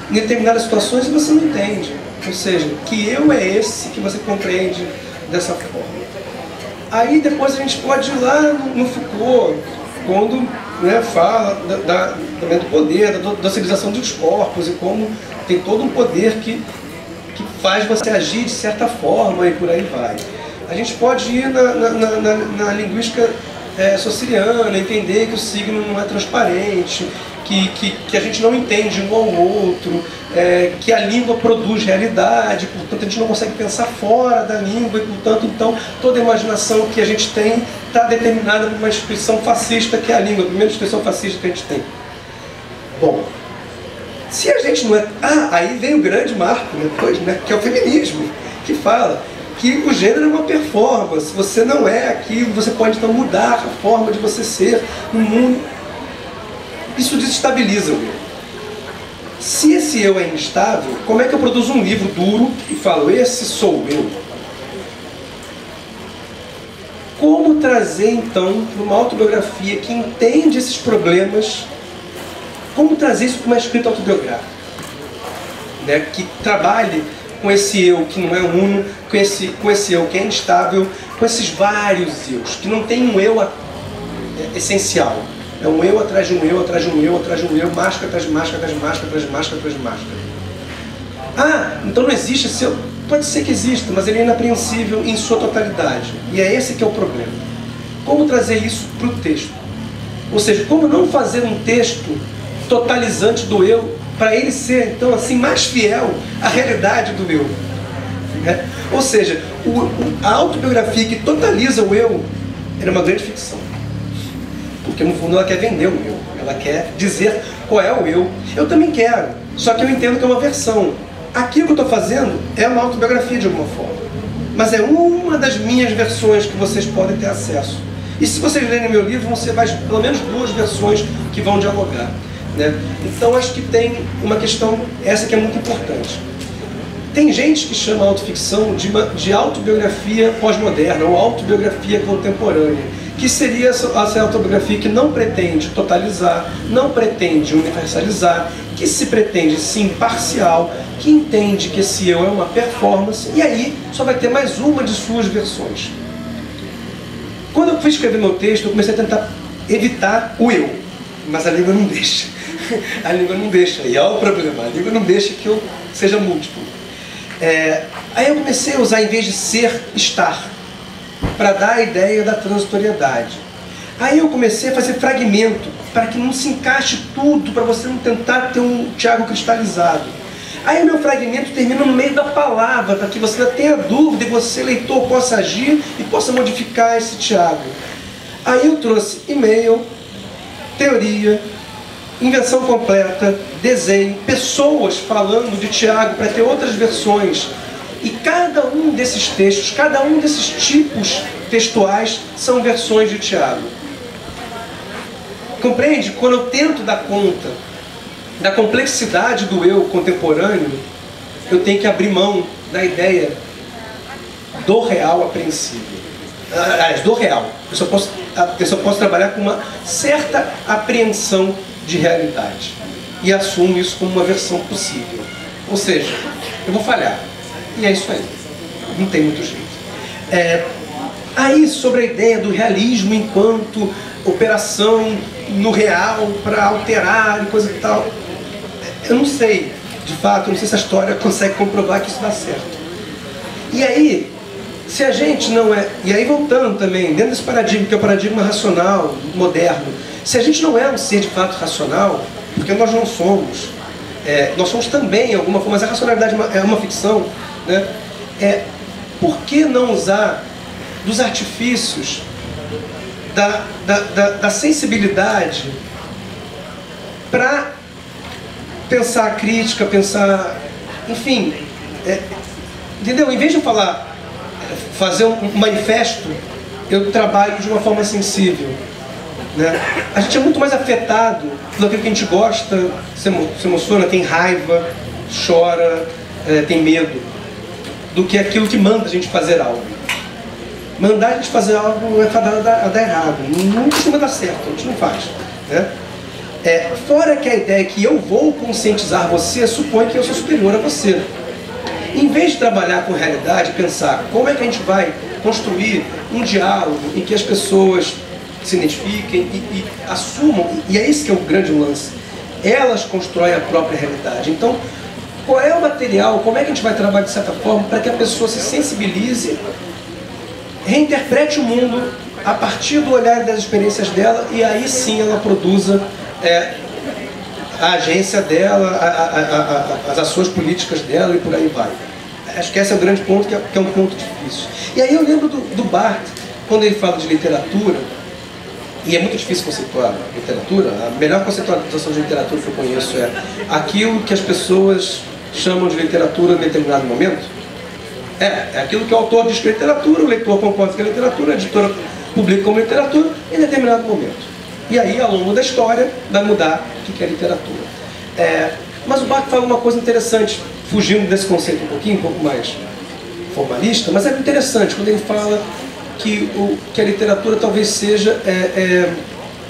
Speaker 3: em determinadas situações e você não entende. Ou seja, que eu é esse que você compreende dessa forma. Aí depois a gente pode ir lá no Foucault, quando fala também do poder, da civilização dos corpos, e como tem todo um poder que faz você agir de certa forma e por aí vai. A gente pode ir na linguística sociriana, entender que o signo não é transparente, que a gente não entende um ao outro, que a língua produz realidade, portanto a gente não consegue pensar fora da língua e, portanto, então, toda a imaginação que a gente tem está determinada por uma instituição fascista que é a língua, a primeira instituição fascista que a gente tem. Bom, se a gente não é... aí vem o grande marco depois, né, que é o feminismo, que fala que o gênero é uma performance, você não é aquilo, você pode então mudar a forma de você ser no mundo. Isso desestabiliza o eu. Se esse eu é instável, como é que eu produzo um livro duro e falo, esse sou eu? Como trazer então para uma autobiografia que entende esses problemas, como trazer isso para uma escrita autobiográfica? Né? Que trabalhe com esse eu que não é uno, com esse eu que é instável, com esses vários eus, que não tem um eu essencial. É um eu atrás de um eu, atrás de um eu, atrás de um eu, máscara atrás de máscara, atrás de máscara, atrás de máscara, atrás de máscara. Então não existe esse eu. Pode ser que exista, mas ele é inapreensível em sua totalidade. E é esse que é o problema. Como trazer isso para o texto? Ou seja, como não fazer um texto totalizante do eu, para ele ser, então, assim, mais fiel à realidade do eu. Né? Ou seja, a autobiografia que totaliza o eu é uma grande ficção. Porque no fundo ela quer vender o eu, ela quer dizer qual é o eu. Eu também quero, só que eu entendo que é uma versão. Aquilo que eu estou fazendo é uma autobiografia de alguma forma, mas é uma das minhas versões que vocês podem ter acesso. E se vocês lerem meu livro, vão ser mais, pelo menos 2 versões que vão dialogar. Né? Então acho que tem uma questão, essa que é muito importante. Tem gente que chama a autoficção de autobiografia pós-moderna ou autobiografia contemporânea, que seria essa autobiografia que não pretende totalizar, não pretende universalizar, que se pretende sim parcial, que entende que esse eu é uma performance, e aí só vai ter mais uma de suas versões. Quando eu fui escrever meu texto, eu comecei a tentar evitar o eu, mas a língua não deixa. A língua não deixa, e olha o problema, a língua não deixa que eu seja múltiplo. Aí eu comecei a usar, em vez de ser, estar, para dar a ideia da transitoriedade. Aí eu comecei a fazer fragmento, para que não se encaixe tudo, para você não tentar ter um Tiago cristalizado. Aí o meu fragmento termina no meio da palavra, para que você ainda tenha dúvida e você, leitor, possa agir e possa modificar esse Tiago. Aí eu trouxe e-mail, teoria, invenção completa, desenho, pessoas falando de Tiago para ter outras versões. E cada um desses textos, cada um desses tipos textuais são versões de Tiago. Compreende? Quando eu tento dar conta da complexidade do eu contemporâneo, eu tenho que abrir mão da ideia do real apreensível. Do real. Eu só posso trabalhar com uma certa apreensão de realidade. E assumo isso como uma versão possível. Ou seja, eu vou falhar. E é isso aí. Não tem muito jeito. Aí, sobre a ideia do realismo enquanto operação no real para alterar e coisa e tal, eu não sei, de fato, não sei se a história consegue comprovar que isso dá certo. E aí, se a gente não é... E aí, voltando também, dentro desse paradigma, que é o paradigma racional, moderno, se a gente não é um ser de fato racional, porque nós não somos, nós somos também, em alguma forma, mas a racionalidade é uma ficção, né? Por que não usar dos artifícios da sensibilidade para pensar a crítica, pensar, enfim, entendeu? Em vez de eu fazer um manifesto, eu trabalho de uma forma sensível, né? A gente é muito mais afetado pelo que a gente gosta, se emociona, tem raiva, chora, tem medo, do que aquilo que manda a gente fazer algo. Mandar a gente fazer algo é fadado a dar errado, não costuma dar certo, a gente não faz, né? Fora que a ideia é que eu vou conscientizar você, supõe que eu sou superior a você. Em vez de trabalhar com realidade, pensar como é que a gente vai construir um diálogo em que as pessoas se identifiquem e assumam, e é esse que é o grande lance, elas constroem a própria realidade. Então, qual é o material, como é que a gente vai trabalhar de certa forma para que a pessoa se sensibilize reinterprete o mundo a partir do olhar e das experiências dela, e aí sim ela produza a agência dela, as ações políticas dela e por aí vai. Acho que esse é o grande ponto, que é um ponto difícil. E aí eu lembro do Barthes, quando ele fala de literatura, e é muito difícil conceituar literatura. A melhor conceitualização de literatura que eu conheço é aquilo que as pessoas chamam de literatura em determinado momento. É aquilo que o autor diz que é literatura, o leitor concorda que é literatura, a editora publica como literatura em determinado momento. E aí, ao longo da história, vai mudar o que é literatura. Mas o Barthes fala uma coisa interessante, fugindo desse conceito um pouco mais formalista, mas é interessante quando ele fala que a literatura talvez seja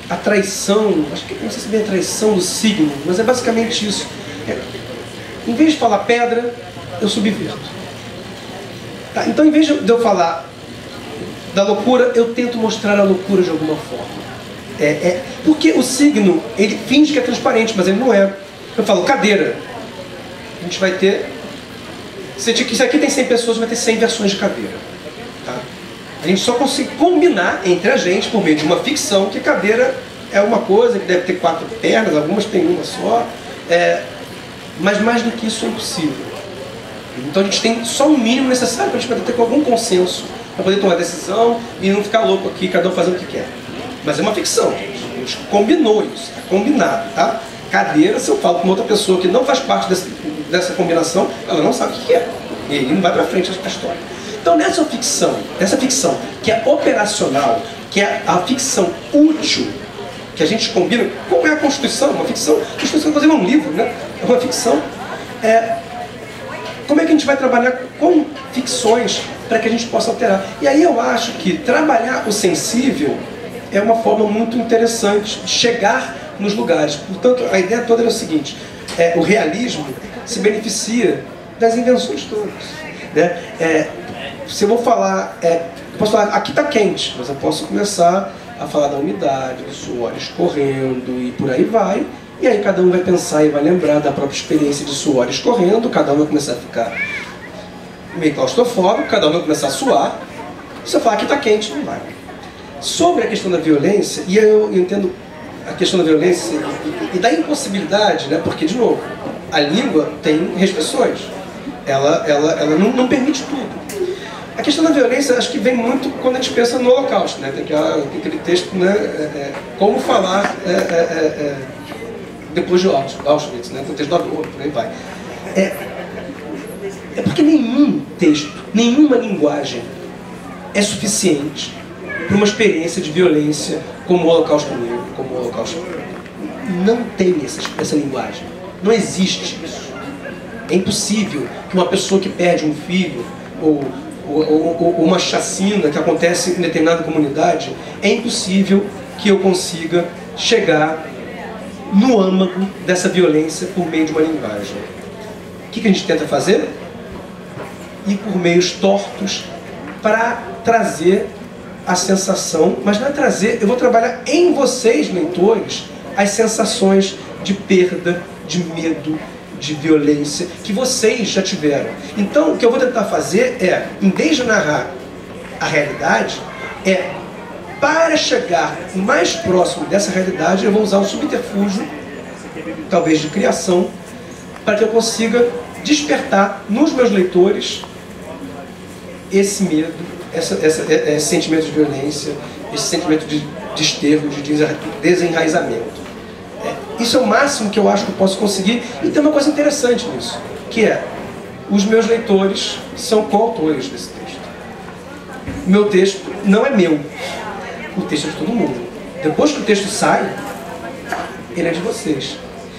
Speaker 3: a traição, acho que não sei se bem a traição do signo, mas é basicamente isso. Em vez de falar pedra, eu subverto. Tá, então, em vez de eu falar da loucura, eu tento mostrar a loucura de alguma forma. Porque o signo, ele finge que é transparente, mas ele não é. Eu falo cadeira. A gente vai ter... Se aqui tem 100 pessoas, vai ter 100 versões de cadeira. Tá? A gente só consegue combinar entre a gente, por meio de uma ficção, que cadeira é uma coisa que deve ter 4 pernas, algumas têm uma só. Mas mais do que isso é impossível. Então a gente tem só o mínimo necessário para a gente poder ter algum consenso, para poder tomar decisão e não ficar louco aqui, cada um fazendo o que quer. Mas é uma ficção, gente. A gente combinou isso, é combinado, tá? Cadeira, se eu falo com outra pessoa que não faz parte dessa combinação, ela não sabe o que é. E aí não vai para frente a história. Então nessa ficção que é operacional, que é a ficção útil, que a gente combina, como é a Constituição, uma ficção, a Constituição inclusive é um livro, né? É uma ficção. Como é que a gente vai trabalhar com ficções para que a gente possa alterar? E aí eu acho que trabalhar o sensível é uma forma muito interessante de chegar nos lugares. Portanto, a ideia toda é o seguinte, o realismo se beneficia das invenções todas. Né? Se eu vou falar, eu posso falar, aqui está quente, mas eu posso começar a falar da umidade, do suor escorrendo e por aí vai. E aí cada um vai pensar e vai lembrar da própria experiência de suor escorrendo, cada um vai começar a ficar meio claustrofóbico, cada um vai começar a suar. Se eu falar que está quente, não vai. Sobre a questão da violência, e eu entendo a questão da violência e da impossibilidade, né? Porque, de novo, a língua tem restrições. Ela não permite tudo. A questão da violência, acho que vem muito quando a gente pensa no Holocausto, né? Tem aquele texto, né? Como falar... depois de Auschwitz, né? Tem o texto do Adorno, por aí vai. É porque nenhum texto, nenhuma linguagem é suficiente para uma experiência de violência como o Holocausto Negro, como o Holocausto... Não tem essa linguagem. Não existe isso. É impossível que uma pessoa que perde um filho ou uma chacina que acontece em determinada comunidade, é impossível que eu consiga chegar no âmago dessa violência por meio de uma linguagem. O que a gente tenta fazer? Ir por meios tortos para trazer a sensação, mas não é trazer, eu vou trabalhar em vocês, leitores, as sensações de perda, de medo, de violência que vocês já tiveram. Então, o que eu vou tentar fazer em vez de narrar a realidade, para chegar mais próximo dessa realidade, eu vou usar um subterfúgio, talvez de criação, para que eu consiga despertar nos meus leitores esse medo, esse sentimento de violência, esse sentimento de desterro, de desenraizamento. Isso é o máximo que eu acho que eu posso conseguir. E tem uma coisa interessante nisso, que os meus leitores são coautores desse texto. O meu texto não é meu. O texto é de todo mundo. Depois que o texto sai, ele é de vocês.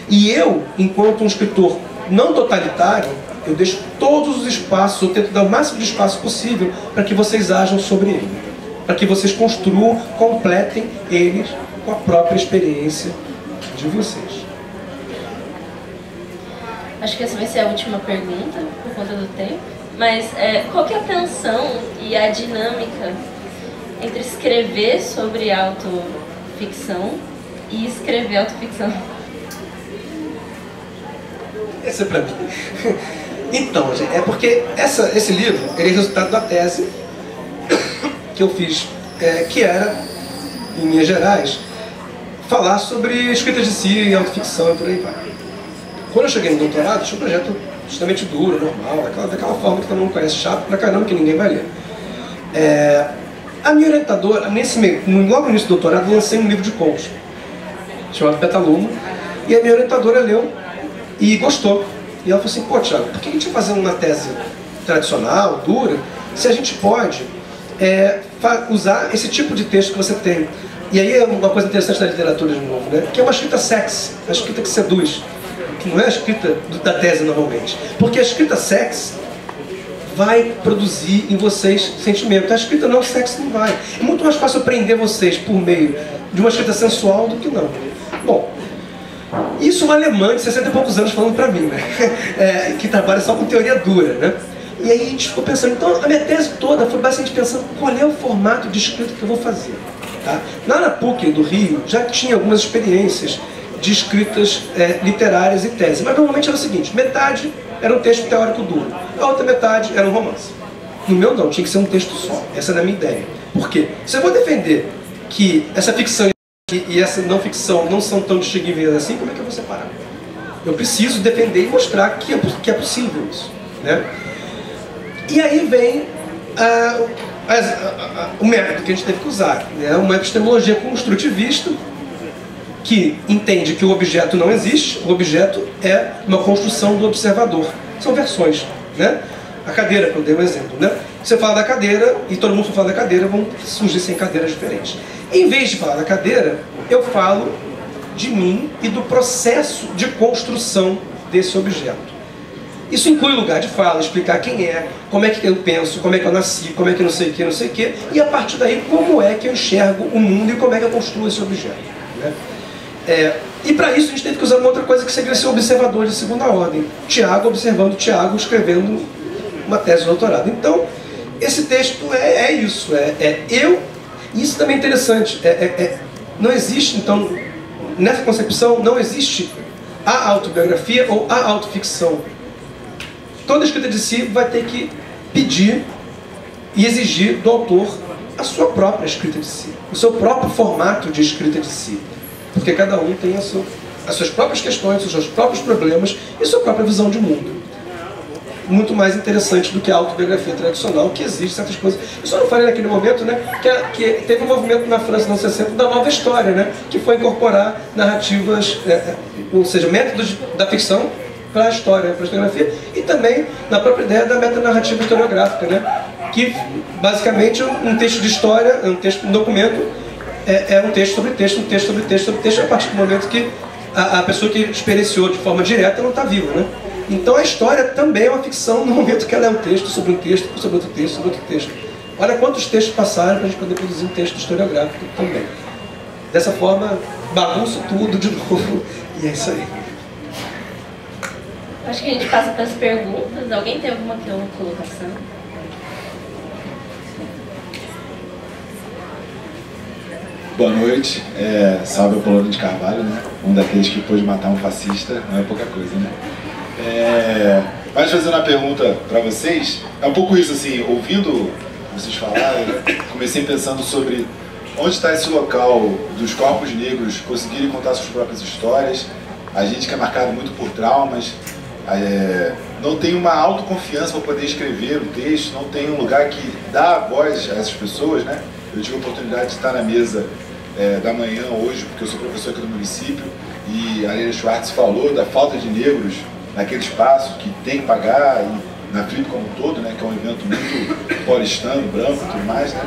Speaker 3: E eu, enquanto um escritor não totalitário, eu deixo todos os espaços, eu tento dar o máximo de espaço possível para que vocês ajam sobre ele. Para que vocês construam, completem eles com a própria experiência de vocês.
Speaker 2: Acho que essa vai ser a última pergunta, por conta do tempo. Mas qual que é a tensão e a dinâmica entre escrever sobre autoficção e escrever autoficção?
Speaker 3: Essa é pra mim. Então, gente, é porque esse livro ele é resultado da tese que eu fiz, que era, em linhas gerais, falar sobre escrita de si, autoficção e por aí vai. Quando eu cheguei no doutorado, tinha um projeto justamente duro, normal, daquela forma que todo mundo conhece, chato pra caramba, que ninguém vai ler. A minha orientadora, logo no início do doutorado, eu lancei um livro de contos, chamado Petaluma, e a minha orientadora leu e gostou. E ela falou assim, pô, Thiago, por que a gente vai fazer uma tese tradicional, dura, se a gente pode usar esse tipo de texto que você tem? E aí é uma coisa interessante da literatura, de novo, né? Que é uma escrita sexy, a escrita que seduz, que não é a escrita da tese normalmente. Porque a escrita sexy vai produzir em vocês sentimento. A escrita não sexy não vai. É muito mais fácil prender vocês por meio de uma escrita sensual do que não. Bom, isso um alemão de 60 e poucos anos falando pra mim, né? Que trabalha só com teoria dura, né? E aí a gente ficou pensando, então a minha tese toda foi basicamente pensando qual é o formato de escrita que eu vou fazer. Tá? Lá na PUC do Rio já tinha algumas experiências de escritas literárias e tese, mas normalmente era o seguinte, metade era um texto teórico duro, a outra metade era um romance. No meu não, tinha que ser um texto só, essa era a minha ideia. Por quê? Se eu vou defender que essa ficção e essa não ficção não são tão distinguíveis assim, como é que eu vou separar? Eu preciso defender e mostrar que é possível isso, né? E aí vem o método que a gente teve que usar, né? Uma epistemologia construtivista que entende que o objeto não existe, o objeto é uma construção do observador. São versões, né? A cadeira, que eu dei um exemplo, né? Você fala da cadeira e todo mundo fala da cadeira, vão surgir 100 cadeiras diferentes. Em vez de falar da cadeira, eu falo de mim e do processo de construção desse objeto. Isso inclui lugar de fala, explicar quem é, como é que eu penso, como é que eu nasci, como é que não sei o que, e a partir daí como é que eu enxergo o mundo e como é que eu construo esse objeto, né? E para isso a gente teve que usar uma outra coisa que seria ser observador de segunda ordem. Tiago observando Tiago, escrevendo uma tese de doutorado. Então, esse texto é isso, eu, e isso também é interessante, não existe, então, nessa concepção, não existe a autobiografia ou a autoficção. Toda escrita de si vai ter que pedir e exigir do autor a sua própria escrita de si, o seu próprio formato de escrita de si. Porque cada um tem as suas próprias questões, os seus próprios problemas e sua própria visão de mundo. Muito mais interessante do que a autobiografia tradicional, que exige certas coisas. Eu só não falei naquele momento, né, que teve um movimento na França nos anos 60 da nova história, né, que foi incorporar narrativas, ou seja, métodos da ficção para a história, para a historiografia, e também na própria ideia da metanarrativa historiográfica, né, que basicamente um texto de história, um documento, é um texto sobre texto, um texto sobre texto sobre texto, a partir do momento que a pessoa que experienciou de forma direta não está viva, né? Então a história também é uma ficção no momento que ela é um texto sobre um texto, sobre outro texto, sobre outro texto. Olha quantos textos passaram para a gente poder produzir um texto historiográfico também. Dessa forma, bagunço tudo de novo, e é isso aí.
Speaker 2: Acho que a gente passa para as perguntas. Alguém tem alguma colocação?
Speaker 6: Boa noite, salve Apolônio de Carvalho, né? Um daqueles que pôde matar um fascista, não é pouca coisa, né? Mas fazendo uma pergunta para vocês, é um pouco isso, assim, ouvindo vocês falarem, comecei pensando sobre onde está esse local dos corpos negros conseguirem contar suas próprias histórias, a gente que é marcado muito por traumas, não tem uma autoconfiança para poder escrever o texto, não tem um lugar que dá voz a essas pessoas, né? Eu tive a oportunidade de estar na mesa da manhã hoje, porque eu sou professor aqui do município, e a Leila Schwartz falou da falta de negros naquele espaço que tem que pagar, e na FLIP como um todo, né, que é um evento muito paulistano, branco e tudo mais, né?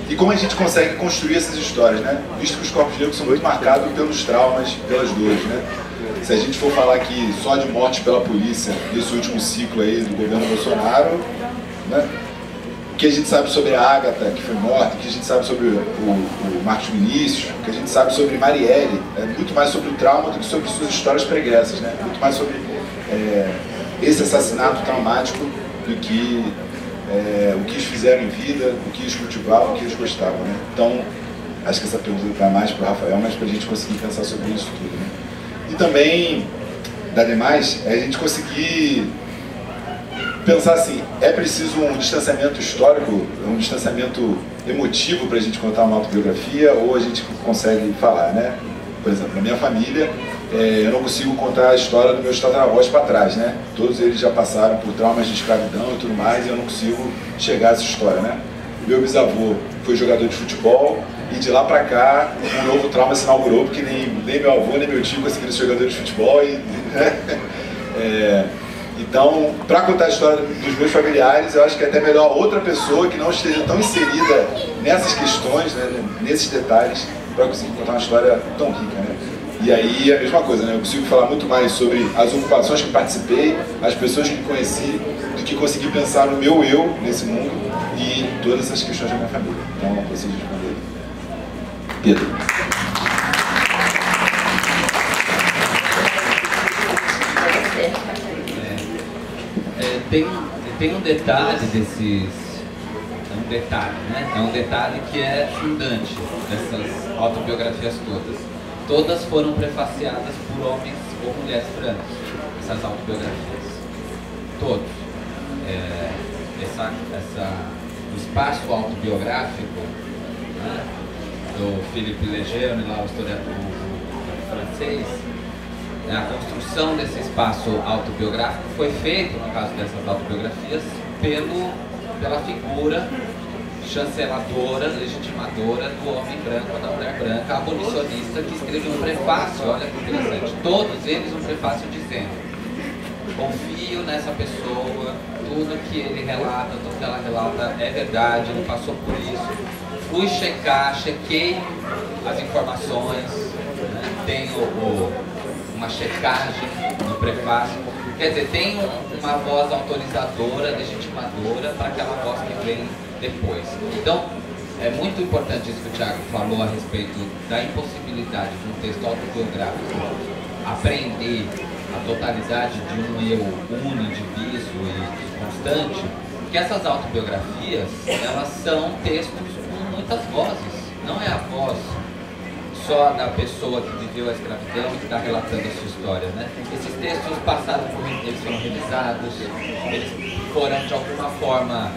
Speaker 6: E como a gente consegue construir essas histórias, né? Visto que os corpos negros são muito marcados pelos traumas, pelas dores, né? Se a gente for falar aqui só de morte pela polícia, nesse último ciclo aí do governo Bolsonaro, né? O que a gente sabe sobre a Ágata, que foi morta, o que a gente sabe sobre o Marcos Vinícius, o que a gente sabe sobre Marielle, é muito mais sobre o trauma do que sobre suas histórias pregressas, né? Muito mais sobre esse assassinato traumático do que o que eles fizeram em vida, o que eles cultivavam, o que eles gostavam, né? Então, acho que essa pergunta vai mais para o Rafael, mas para a gente conseguir pensar sobre isso tudo, né? E também, da demais, é a gente conseguir pensar assim, é preciso um distanciamento histórico, um distanciamento emotivo para a gente contar uma autobiografia, ou a gente consegue falar, né? Por exemplo, na minha família, eu não consigo contar a história dos meus tataravós para trás, né? Todos eles já passaram por traumas de escravidão e tudo mais, e eu não consigo chegar a essa história, né? Meu bisavô foi jogador de futebol, e de lá para cá, um novo trauma se inaugurou, porque nem meu avô nem meu tio conseguiram ser jogadores de futebol. Então, para contar a história dos meus familiares, eu acho que é até melhor outra pessoa que não esteja tão inserida nessas questões, né, nesses detalhes, para conseguir contar uma história tão rica, né? E aí, a mesma coisa, né? Eu consigo falar muito mais sobre as ocupações que participei, as pessoas que conheci, do que conseguir pensar no meu eu nesse mundo e todas essas questões da minha família. Então, eu preciso responder. Pedro.
Speaker 4: Tem um detalhe desses... É um detalhe, né? É um detalhe que é fundante dessas autobiografias todas. Todas foram prefaciadas por homens ou mulheres brancas, essas autobiografias. Todos. O espaço autobiográfico, né, do Philippe Lejeune, lá o historiador francês, a construção desse espaço autobiográfico foi feita, no caso dessas autobiografias, pela figura chanceladora, legitimadora do homem branco ou da mulher branca, abolicionista, que escreveu um prefácio, olha que interessante, todos eles um prefácio dizendo: confio nessa pessoa, tudo que ele relata, tudo que ela relata é verdade, ele passou por isso, fui chequei as informações, né? Tenho uma checagem no prefácio, quer dizer, tem uma voz autorizadora, legitimadora para aquela voz que vem depois. Então, é muito importante isso que o Thiago falou a respeito da impossibilidade de um texto autobiográfico apreender a totalidade de um eu unidiviso e constante, porque essas autobiografias, elas são textos com muitas vozes, não é a voz só da pessoa que viveu a escravidão e que está relatando a sua história, né? Esses textos passaram por eles foram revisados, eles foram de alguma forma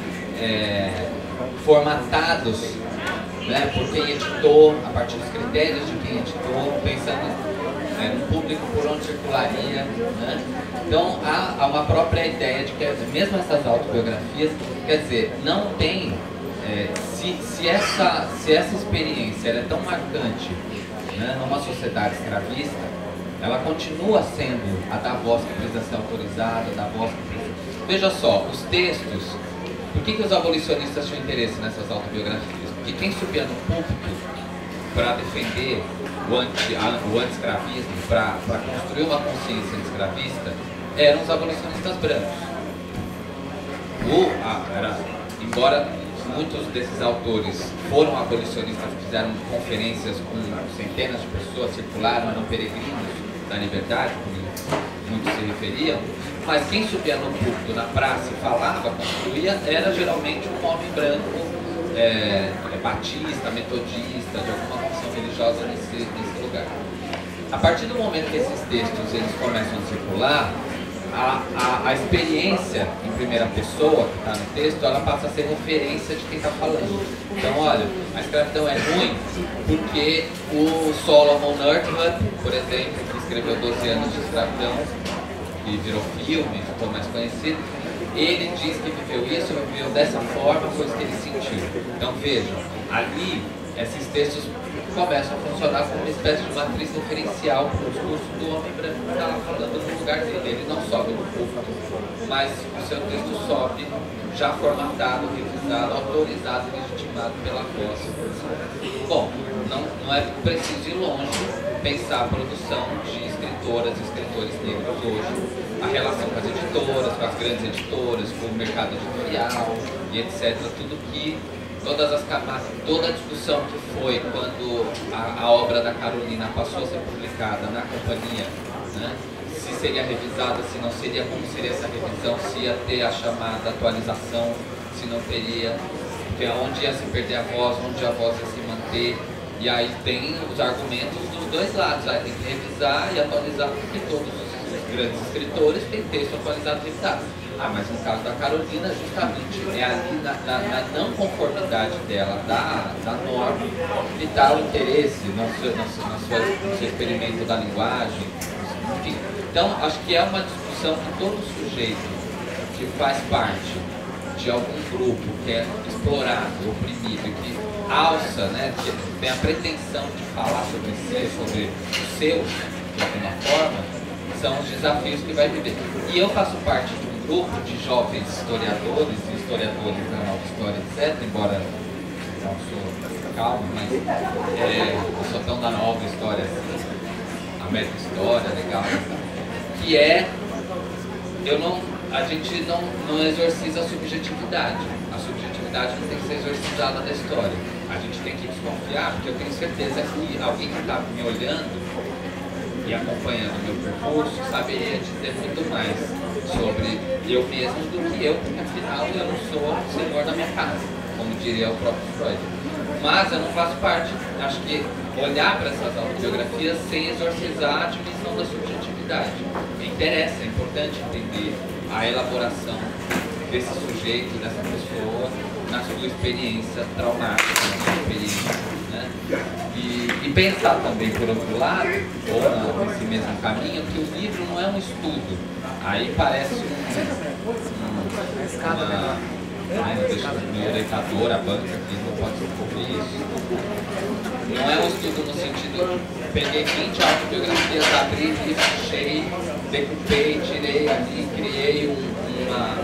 Speaker 4: formatados, né, por quem editou, a partir dos critérios de quem editou, pensando no público por onde circularia, né? Então há uma própria ideia de que mesmo essas autobiografias, quer dizer, não tem, se essa experiência ela é tão marcante, né, numa sociedade escravista, ela continua sendo a da voz que precisa ser autorizada, da voz que precisa... Veja só, os textos, por que os abolicionistas tinham interesse nessas autobiografias? Porque quem subia no púlpito para defender o anti-escravismo, para construir uma consciência escravista, eram os abolicionistas brancos. Embora muitos desses autores foram abolicionistas, fizeram conferências com centenas de pessoas, circularam, eram peregrinos da liberdade, como muitos se referiam, mas quem subia no púlpito, na praça, falava, construía, era geralmente um homem branco, batista, metodista, de alguma confissão religiosa nesse lugar. A partir do momento que esses textos eles começam a circular, a experiência em primeira pessoa que está no texto, ela passa a ser referência de quem está falando. Então, olha, a escravidão é ruim porque o Solomon Northup, por exemplo, que escreveu 12 anos de escravidão, que virou filme, ficou mais conhecido, ele diz que viveu isso, viveu dessa forma, foi isso que ele sentiu. Então vejam, ali esses textos começam a funcionar como uma espécie de matriz referencial para o discurso do homem branco que está lá falando no lugar dele. Ele não sobe no púlpito, mas o seu texto sobe já formatado, revisado, autorizado e legitimado pela voz. Bom, não é preciso ir longe pensar a produção de escritoras e escritores negros hoje, a relação com as editoras, com as grandes editoras, com o mercado editorial e etc. Tudo que, todas as camadas, toda a discussão que foi quando a obra da Carolina passou a ser publicada na companhia, né? Se seria revisada, se não seria, como seria essa revisão, se ia ter a chamada atualização, se não teria, porque onde ia se perder a voz, onde a voz ia se manter. E aí tem os argumentos dos dois lados, aí tem que revisar e atualizar porque todos os grandes escritores têm texto atualizado limitado. Ah, mas no caso da Carolina, justamente é ali na não conformidade dela da norma que está o interesse no seu experimento da linguagem, enfim. Então, acho que é uma discussão que todo sujeito que faz parte de algum grupo que é explorado, oprimido, que alça, né, que tem a pretensão de falar sobre si, sobre os seus, de alguma forma, são os desafios que vai viver. E eu faço parte de um grupo de jovens historiadores e historiadores da nova história, etc., embora não sou calmo, mas eu sou tão da nova história assim, a meta história, legal, que a gente não exorciza a subjetividade. A subjetividade não tem que ser exorcizada da história. A gente tem que desconfiar, porque eu tenho certeza que alguém que está me olhando e acompanhando o meu percurso saberia dizer muito mais sobre eu mesmo do que eu, porque afinal eu não sou o senhor da minha casa, como diria o próprio Freud. Mas eu não faço parte, acho que olhar para essas autobiografias sem exorcizar a dimensão da subjetividade. Me interessa, é importante entender a elaboração desse sujeito, dessa pessoa, na sua experiência traumática, na sua experiência, né? E pensar também, por outro lado, ou nesse mesmo caminho, que o livro não é um estudo. Aí parece deixa o orientador, a banca, que não pode descobrir isso. Não é um estudo no sentido, peguei 20 autobiografias, abri, fechei, decupei, tirei ali, criei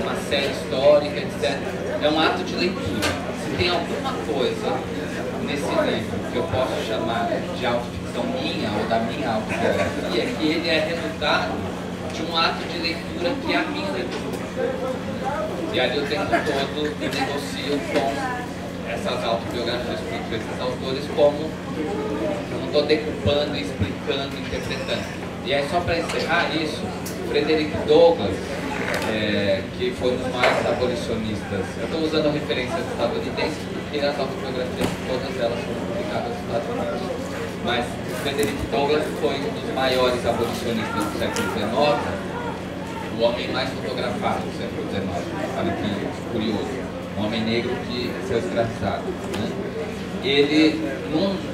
Speaker 4: uma série histórica, etc. É um ato de leitura. Se tem alguma coisa nesse livro que eu posso chamar de autoficção minha ou da minha autobiografia, é que ele é resultado de um ato de leitura que é a minha leitura. E ali o tempo todo eu negocio com essas autobiografias, com esses autores, como eu não estou decupando, explicando, interpretando. E aí, só para encerrar isso, Frederick Douglass, que foi um dos maiores abolicionistas, eu estou usando referências estadunidenses porque as autobiografias, todas elas foram publicadas nos Estados Unidos. Mas Frederick Douglass foi um dos maiores abolicionistas do século XIX, o homem mais fotografado do século XIX. Olha que curioso. Um homem negro que foi escravizado. Né? Ele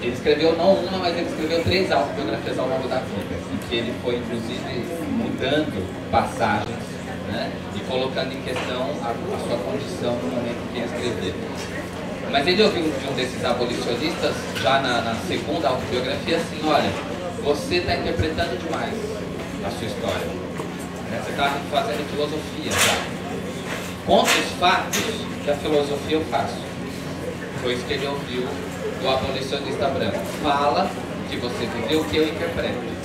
Speaker 4: escreveu não uma, mas ele escreveu 3 autobiografias ao longo da vida, em que ele foi, inclusive, mudando passagens, né? E colocando em questão a sua condição no momento em que ele escreveu. Mas ele ouviu de um desses abolicionistas, já na segunda autobiografia, assim: olha, você está interpretando demais a sua história. Você está fazendo filosofia já. Conta os fatos que a filosofia eu faço. Foi isso que ele ouviu do abolicionista branco. Fala que você viveu o que eu interpreto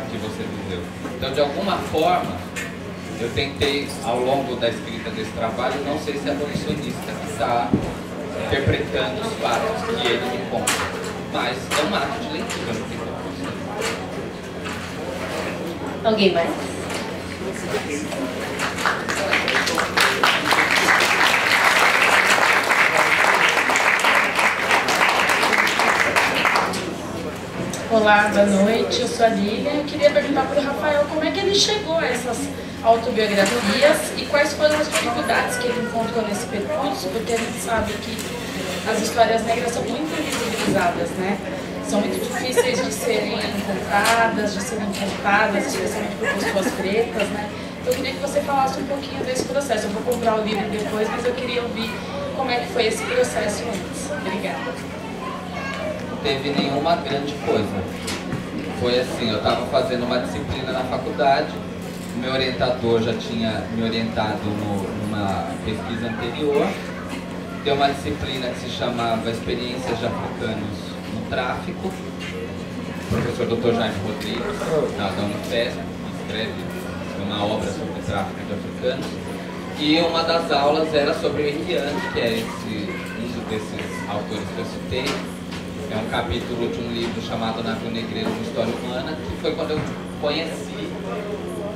Speaker 4: que você viveu. Então, de alguma forma, eu tentei, ao longo da escrita desse trabalho, não ser esse abolicionista que está interpretando os fatos que ele me conta. Mas é um ato de leitura, não tem como.
Speaker 2: Alguém mais?
Speaker 7: Olá, boa noite, eu sou a Lívia. Eu queria perguntar para o Rafael como é que ele chegou a essas autobiografias e quais foram as dificuldades que ele encontrou nesse percurso, porque a gente sabe que as histórias negras são muito invisibilizadas, né? São muito difíceis de serem encontradas, de serem contadas, especialmente por pessoas pretas, né? Eu queria que você falasse um pouquinho desse processo. Eu vou comprar o livro depois, mas eu queria ouvir como é que foi esse processo antes. Obrigada.
Speaker 4: Não teve nenhuma grande coisa. Foi assim, eu estava fazendo uma disciplina na faculdade, o meu orientador já tinha me orientado numa pesquisa anterior. Tem uma disciplina que se chamava Experiências de Africanos no Tráfico, o professor Dr. Jaime Rodrigues, da Unifesp, que escreve uma obra sobre o tráfico de africanos. E uma das aulas era sobre o Equiane, que é um desses autores que eu citei. É um capítulo de um livro chamado Navio Negreiro, uma História Humana, que foi quando eu conheci,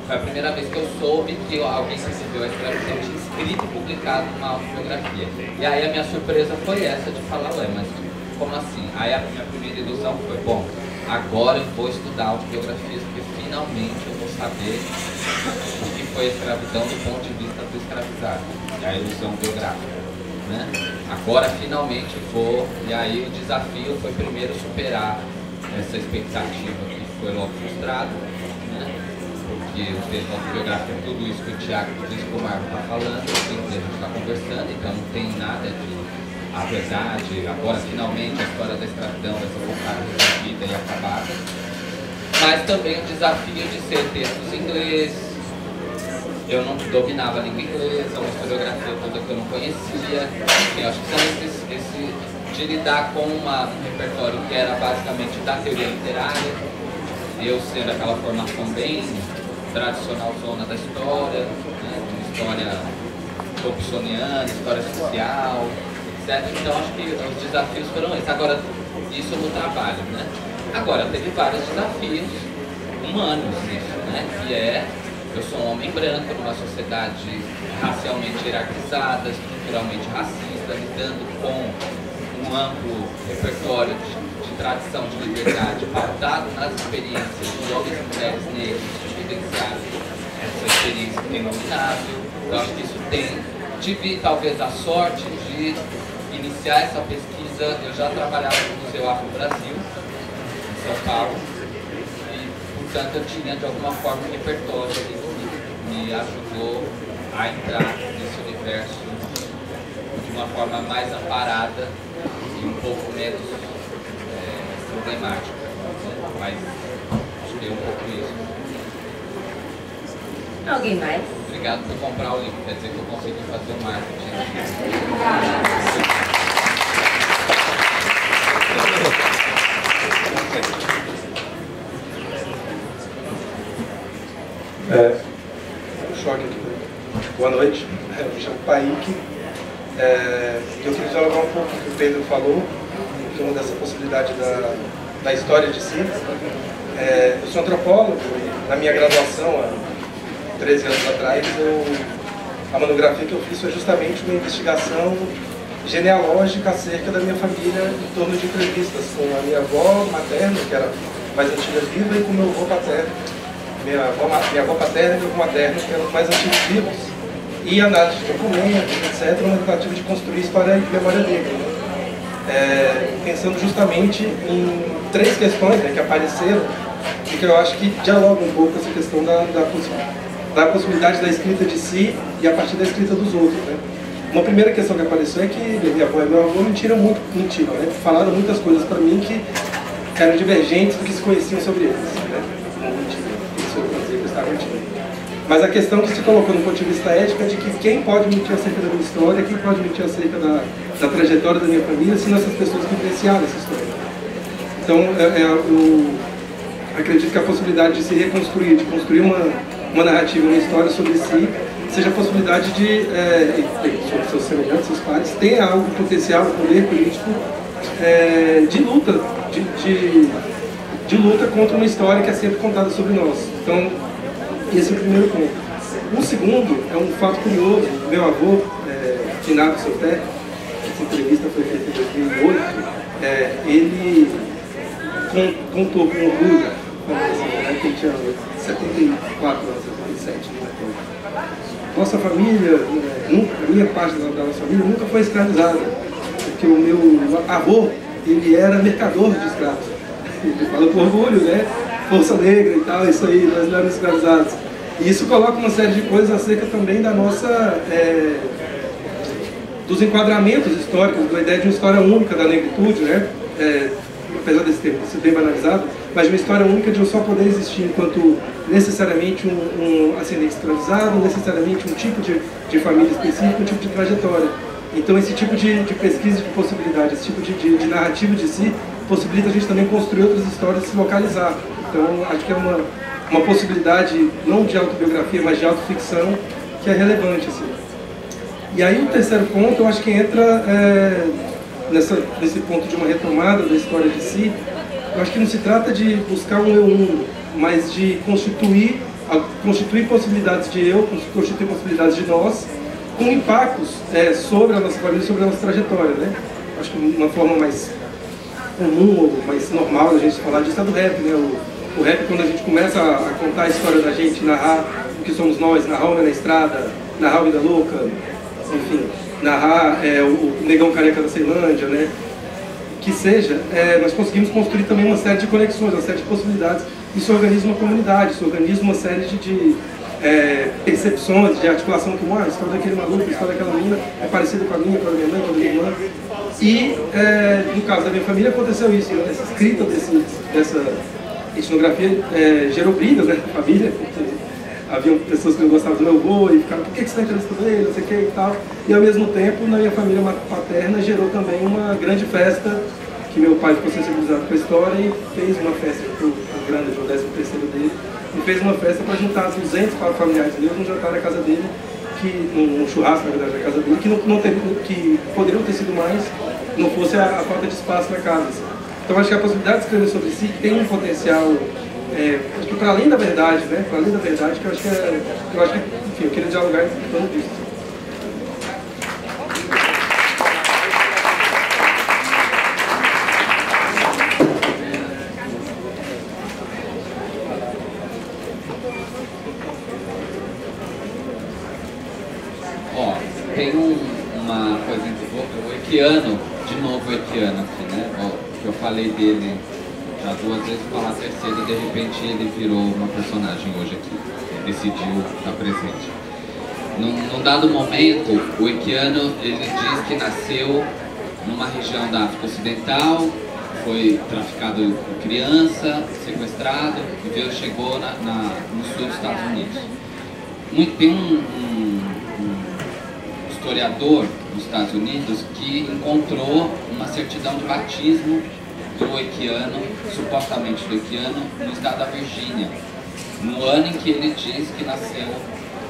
Speaker 4: foi a primeira vez que eu soube que alguém que escreveu a escravidão tinha escrito e publicado uma autobiografia. E aí a minha surpresa foi essa de falar, ué, mas como assim? Aí a minha primeira ilusão foi, bom, agora eu vou estudar autobiografias, porque finalmente eu vou saber o que foi a escravidão do ponto de vista do escravizado, e a ilusão biográfica, né? Agora finalmente vou, e aí o desafio foi primeiro superar essa expectativa que foi logo frustrada, né? Porque o texto autobiográfico é tudo isso que o Tiago, tudo isso que o Marco está falando, assim, que a gente está conversando, então não tem nada de a verdade, agora finalmente a história da escravidão vai ser colocada resolvida e acabada. Mas também o desafio de ser textos em inglês. Eu não dominava a língua inglesa, uma historiografia toda que eu não conhecia. Eu acho que são esse de lidar com um repertório que era basicamente da teoria literária, eu sendo aquela formação bem tradicional zona da história, né, de história hobsoniana, história social, etc. Então acho que os desafios foram esses. Agora, isso no trabalho, né? Agora, teve vários desafios humanos nisso, né? Que é, eu sou um homem branco numa sociedade racialmente hierarquizada, estruturalmente racista, lidando com um amplo repertório de tradição de liberdade pautado nas experiências de homens e mulheres negros que vivenciaram essa experiência inominável. Eu acho que isso tive talvez a sorte de iniciar essa pesquisa. Eu já trabalhava no Museu Afro Brasil, em São Paulo, e portanto eu tinha de alguma forma um repertório que me ajudou a entrar nesse universo de uma forma mais amparada e um pouco menos problemática, né? Mas acho que é um pouco isso.
Speaker 2: Alguém mais?
Speaker 4: Obrigado por comprar o livro, quer dizer que eu consegui fazer o marketing.
Speaker 3: Choque aqui. Boa noite, eu me chamo Paik. Eu queria dialogar um pouco com o que o Pedro falou, em torno dessa possibilidade da história de si. Eu sou antropólogo e na minha graduação, há 13 anos atrás, a monografia que eu fiz foi justamente uma investigação genealógica acerca da minha família em torno de entrevistas com a minha avó materna, que era mais antiga viva, e com meu avô paterno. Minha avó paterna e meu avô materno, que eram os mais antigos vivos, e análise de documentos, etc., uma tentativa de construir história e memória negra, né? Pensando justamente em 3 questões, né, que apareceram e que eu acho que dialogam um pouco essa questão da possibilidade da escrita de si e a partir da escrita dos outros, né? Uma primeira questão que apareceu é que minha avó e meu avô mentiram, né? Falaram muitas coisas para mim que eram divergentes do que se conheciam sobre eles, né? Não mentiram, isso eu dizia que eu estava mentindo. Mas a questão que se colocou no ponto de vista ético é de que quem pode mentir acerca da minha história, quem pode mentir acerca da trajetória da minha família, são essas pessoas que vivenciaram essa história. Então, eu acredito que a possibilidade de se reconstruir, de construir uma narrativa, uma história sobre si, seja a possibilidade de, sobre seus semelhantes, seus pares, ter algo potencial, poder político, de luta, de luta contra uma história que é sempre contada sobre nós. Então, esse é o primeiro ponto. O segundo é um fato curioso. Meu avô, finado seu pé, essa entrevista foi feita em 2008, ele contou com orgulho, que ele tinha 74 anos, 77, nossa família, a minha parte da nossa família nunca foi escravizada, porque o meu avô, ele era mercador de escravos. Ele fala com orgulho, né? Força negra e tal, isso aí, nós não éramos escravizados. E isso coloca uma série de coisas acerca também da nossa, dos enquadramentos históricos, da ideia de uma história única da negritude, né? Apesar desse termo ser bem banalizado, mas de uma história única de um só poder existir enquanto necessariamente um ascendente escravizado, necessariamente um tipo de família específica, um tipo de trajetória. Então esse tipo de pesquisa de possibilidade, esse tipo de narrativa de si, possibilita a gente também construir outras histórias e se localizar. Então acho que é uma possibilidade não de autobiografia, mas de autoficção que é relevante, assim. E aí o terceiro ponto, eu acho que entra nesse ponto de uma retomada da história de si. Eu acho que não se trata de buscar um eu único, mas de constituir possibilidades de eu, constituir possibilidades de nós, com impactos sobre a nossa família, sobre a nossa trajetória, né? Acho que uma forma mais comum ou mais normal da gente falar disso é do rap, né? O rap, quando a gente começa a contar a história da gente, narrar do que somos nós, narrar Homem na Estrada, narrar a Vida Louca, enfim, narrar o Negão Careca da Ceilândia, né? Que seja, nós conseguimos construir também uma série de conexões, uma série de possibilidades. Isso organiza uma comunidade, isso organiza uma série de percepções, de articulação com a história daquele maluco, a história daquela menina é parecida com a minha mãe, com a minha irmã. E no caso da minha família aconteceu isso, né? Essa escrita dessa etnografia gerou brigas, né, na família, porque haviam pessoas que não gostavam do meu avô e ficavam, por que você está entrevistando ele, não sei o que e tal. E ao mesmo tempo, na minha família paterna, gerou também uma grande festa, que meu pai ficou sensibilizado com a história e fez uma festa para o grande, o 13º dele, e fez uma festa para juntar 200 familiares meus num jantar na casa dele, num churrasco, na verdade, na casa dele, que poderiam ter sido mais, não fosse a falta de espaço na casa. Assim. Então acho que a possibilidade de escrever sobre si tem um potencial, acho que para além da verdade, né? Para além da verdade, que eu acho que, enfim, eu queria dialogar em torno disso.
Speaker 4: Ó, tem uma coisa, o Equiano, de novo o Equiano aqui, né? Ó, que eu falei dele já 2 vezes, falar a terceira e de repente ele virou uma personagem hoje aqui, decidiu estar presente. Num dado momento, o Equiano, ele diz que nasceu numa região da África foi traficado por criança, sequestrado, e chegou no sul dos Estados Unidos. Tem um historiador dos Estados Unidos que encontrou uma certidão de batismo do Equiano, supostamente do Equiano, no estado da Virgínia, no ano em que ele diz que nasceu.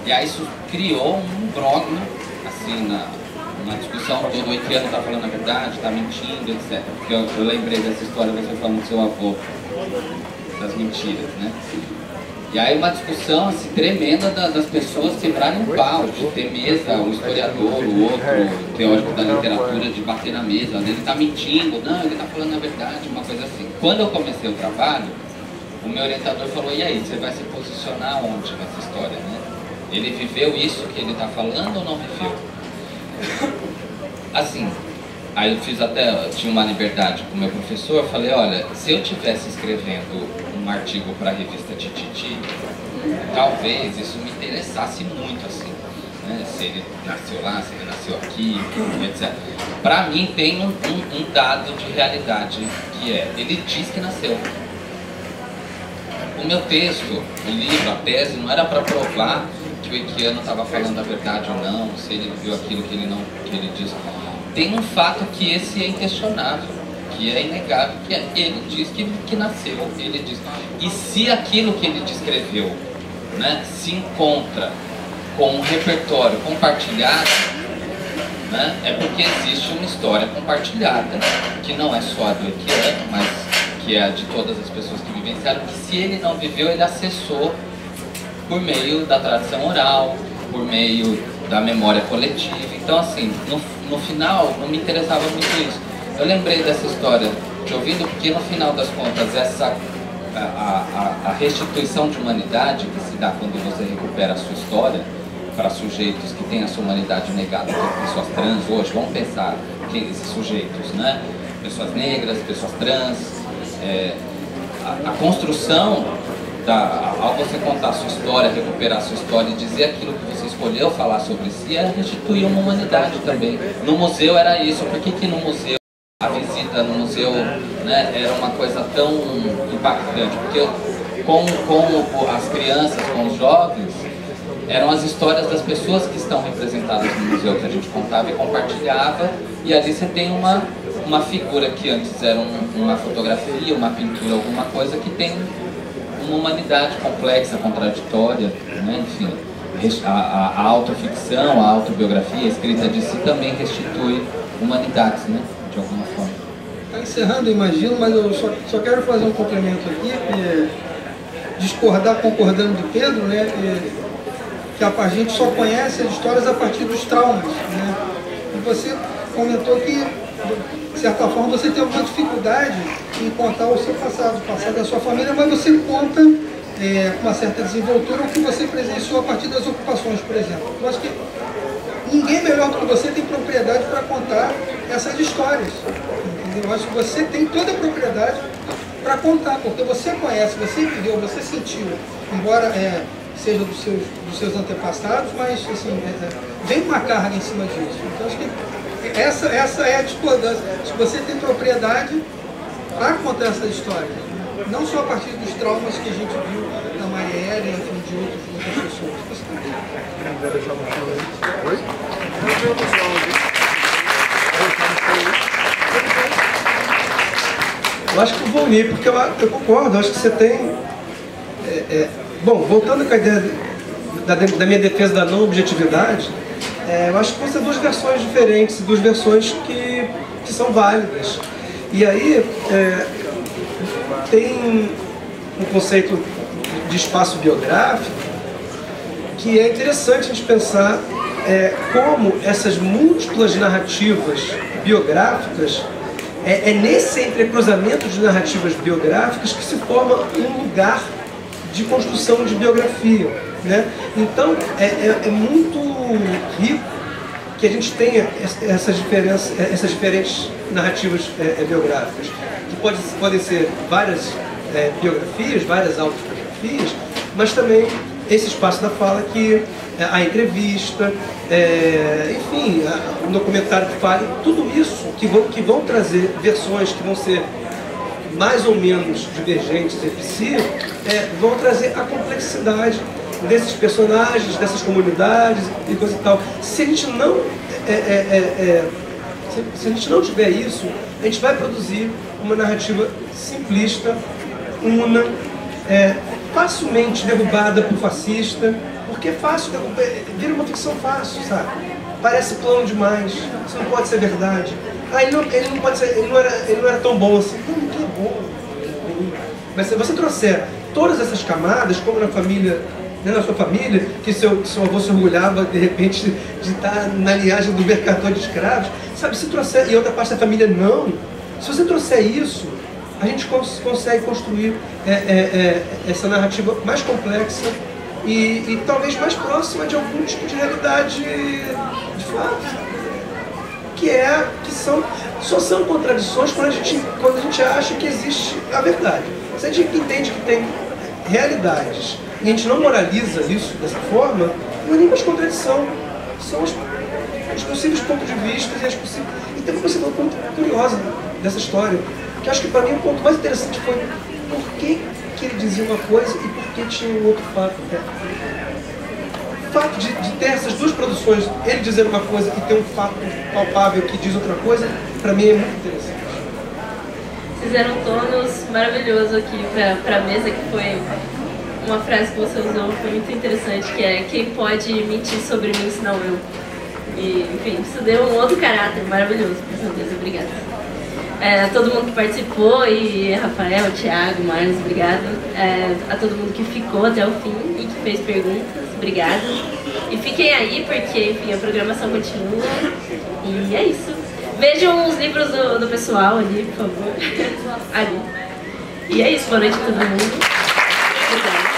Speaker 4: E aí isso criou um imbróglio, assim, na discussão toda, o Equiano está falando a verdade, está mentindo, etc. Porque eu lembrei dessa história, você falando do seu avô, das mentiras, né? E aí uma discussão assim, tremenda das pessoas quebrarem um pau, de ter mesa, o historiador, o outro, o teórico da literatura, de bater na mesa, ele está mentindo, não, ele está falando a verdade, uma coisa assim. Quando eu comecei o trabalho, o meu orientador falou, e aí, você vai se posicionar onde nessa história, né? Ele viveu isso que ele está falando ou não viveu? Assim, aí eu tinha uma liberdade com o meu professor, eu falei, olha, se eu estivesse escrevendo um artigo para a revista Tititi, talvez isso me interessasse muito, assim, né? Se ele nasceu lá, se ele nasceu aqui, etc. Para mim tem um dado de realidade, que ele diz que nasceu. O meu texto, o livro, a tese, não era para provar que o Equiano estava falando a verdade ou não, se ele viu aquilo que ele disse. Tem um fato que esse é inquestionável, que é inegável, que ele diz que nasceu, ele diz. E se aquilo que ele descreveu, né, se encontra com um repertório compartilhado, né, é porque existe uma história compartilhada, que não é só a do Equiano, mas que é a de todas as pessoas que vivenciaram, que se ele não viveu, ele acessou por meio da tradição oral, por meio da memória coletiva. Então, assim, no final, não me interessava muito isso. Eu lembrei dessa história de ouvindo, porque no final das contas, a restituição de humanidade que se dá quando você recupera a sua história para sujeitos que têm a sua humanidade negada, que pessoas trans hoje, vamos pensar que esses sujeitos, né? Pessoas negras, pessoas trans, a construção ao você contar a sua história, recuperar a sua história e dizer aquilo que você escolheu falar sobre si, era restituir uma humanidade também. No museu era isso. Por que no museu, a visita no museu, né, era uma coisa tão impactante? Porque com as crianças, com os jovens, eram as histórias das pessoas que estão representadas no museu, que a gente contava e compartilhava, e ali você tem uma figura que antes era uma fotografia, uma pintura, alguma coisa que tem uma humanidade complexa, contraditória, né? Enfim, a autoficção, a autobiografia, a escrita de si também restitui humanidades, né? De alguma forma.
Speaker 5: Está encerrando, imagino, mas eu só quero fazer um complemento aqui, discordar concordando de Pedro, né? Que a gente só conhece as histórias a partir dos traumas, né? E você comentou que, de certa forma, você tem alguma dificuldade em contar o seu passado, o passado da sua família, mas você conta com uma certa desenvoltura, o que você presenciou a partir das ocupações, por exemplo. Eu acho que ninguém melhor do que você tem propriedade para contar essas histórias. Entendeu? Eu acho que você tem toda a propriedade para contar, porque você conhece, você viveu, você sentiu, embora seja dos seus antepassados, mas assim, vem uma carga em cima disso. Então acho que essa é a discordância. Acho que você tem propriedade para contar essas histórias, não só a partir dos traumas que a gente viu na Marielle, enfim, de outras pessoas.
Speaker 3: Oi? Eu acho que eu vou unir, porque eu concordo, eu acho que você tem... bom, voltando com a ideia da minha defesa da não objetividade, eu acho que vão ser duas versões diferentes, duas versões que são válidas. E aí, tem um conceito de espaço biográfico que é interessante a gente pensar como essas múltiplas narrativas biográficas, nesse entrecruzamento de narrativas biográficas que se forma um lugar de construção de biografia, né? Então, é muito rico que a gente tenha essas diferentes narrativas biográficas, que podem ser várias biografias, várias autobiografias, mas também esse espaço da fala que a entrevista, enfim, um documentário que fale, tudo isso que vão trazer versões que vão ser mais ou menos divergentes entre si, vão trazer a complexidade desses personagens, dessas comunidades e coisa e tal. Se a gente não tiver isso, a gente vai produzir uma narrativa simplista, una, facilmente derrubada por fascista, porque é fácil, vira uma ficção fácil, sabe? Parece plano demais, isso não pode ser verdade. Ele não pode ser, ele não era tão bom assim. Não é bom. Mas se você trouxer todas essas camadas, como na família, né, na sua família, que seu avô se orgulhava de repente de estar na linhagem do mercador de escravos, sabe? Se trouxer, e outra parte da família não. Se você trouxer isso, a gente consegue construir essa narrativa mais complexa e talvez mais próxima de algum tipo de realidade de fato. Só são contradições quando a gente acha que existe a verdade. Se a gente entende que tem realidades e a gente não moraliza isso dessa forma, não é nem mais contradição. São os possíveis pontos de vista e as possíveis... E tem uma coisa muito curiosa dessa história, que acho que para mim o ponto mais interessante foi por que ele dizia uma coisa e por que tinha um outro fato. O fato de ter essas duas produções, ele dizer uma coisa e ter um fato palpável que diz outra coisa, para mim é muito interessante.
Speaker 2: Fizeram um tônus maravilhoso aqui para a mesa, que foi uma frase que você usou, foi muito interessante, que é: quem pode mentir sobre mim senão eu. E, enfim, isso deu um outro caráter maravilhoso para essa mesa. Obrigada. Todo mundo que participou, e Rafael, Thiago, Marlos, obrigado. A todo mundo que ficou até o fim e que fez perguntas, obrigado. E fiquem aí, porque, enfim, a programação continua. E é isso. Vejam os livros do pessoal ali, por favor. Ali. E é isso, boa noite a todo mundo. Obrigada.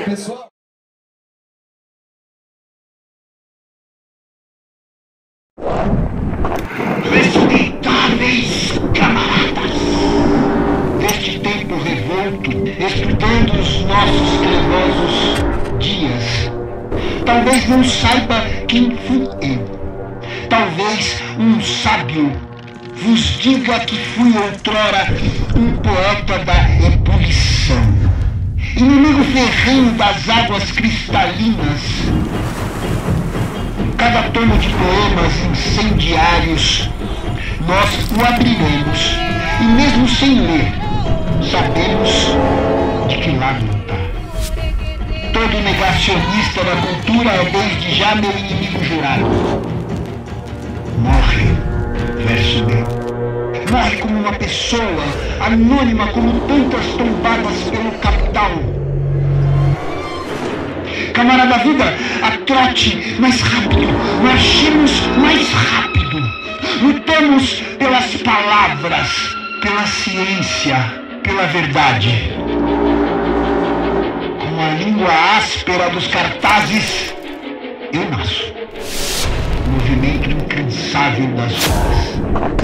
Speaker 6: Pessoal,
Speaker 1: respeitáveis camaradas, deste tempo revolto, estudando os nossos trevosos dias, talvez não saiba quem fui eu. Talvez um sábio vos diga que fui outrora um poeta da ebulição, inimigo ferrenho das águas cristalinas. Cada tomo de poemas incendiários nós o abriremos, e mesmo sem ler, sabemos de que lado lutar. Todo negacionista da cultura é desde já meu inimigo jurado. Morre, verso B. Morre como uma pessoa, anônima como tantas tombadas pelo capital. Camarada vida, a trote mais rápido, marchemos mais rápido. Lutamos pelas palavras, pela ciência, pela verdade. Com a língua áspera dos cartazes, eu nasço. Movimento incansável das ruas.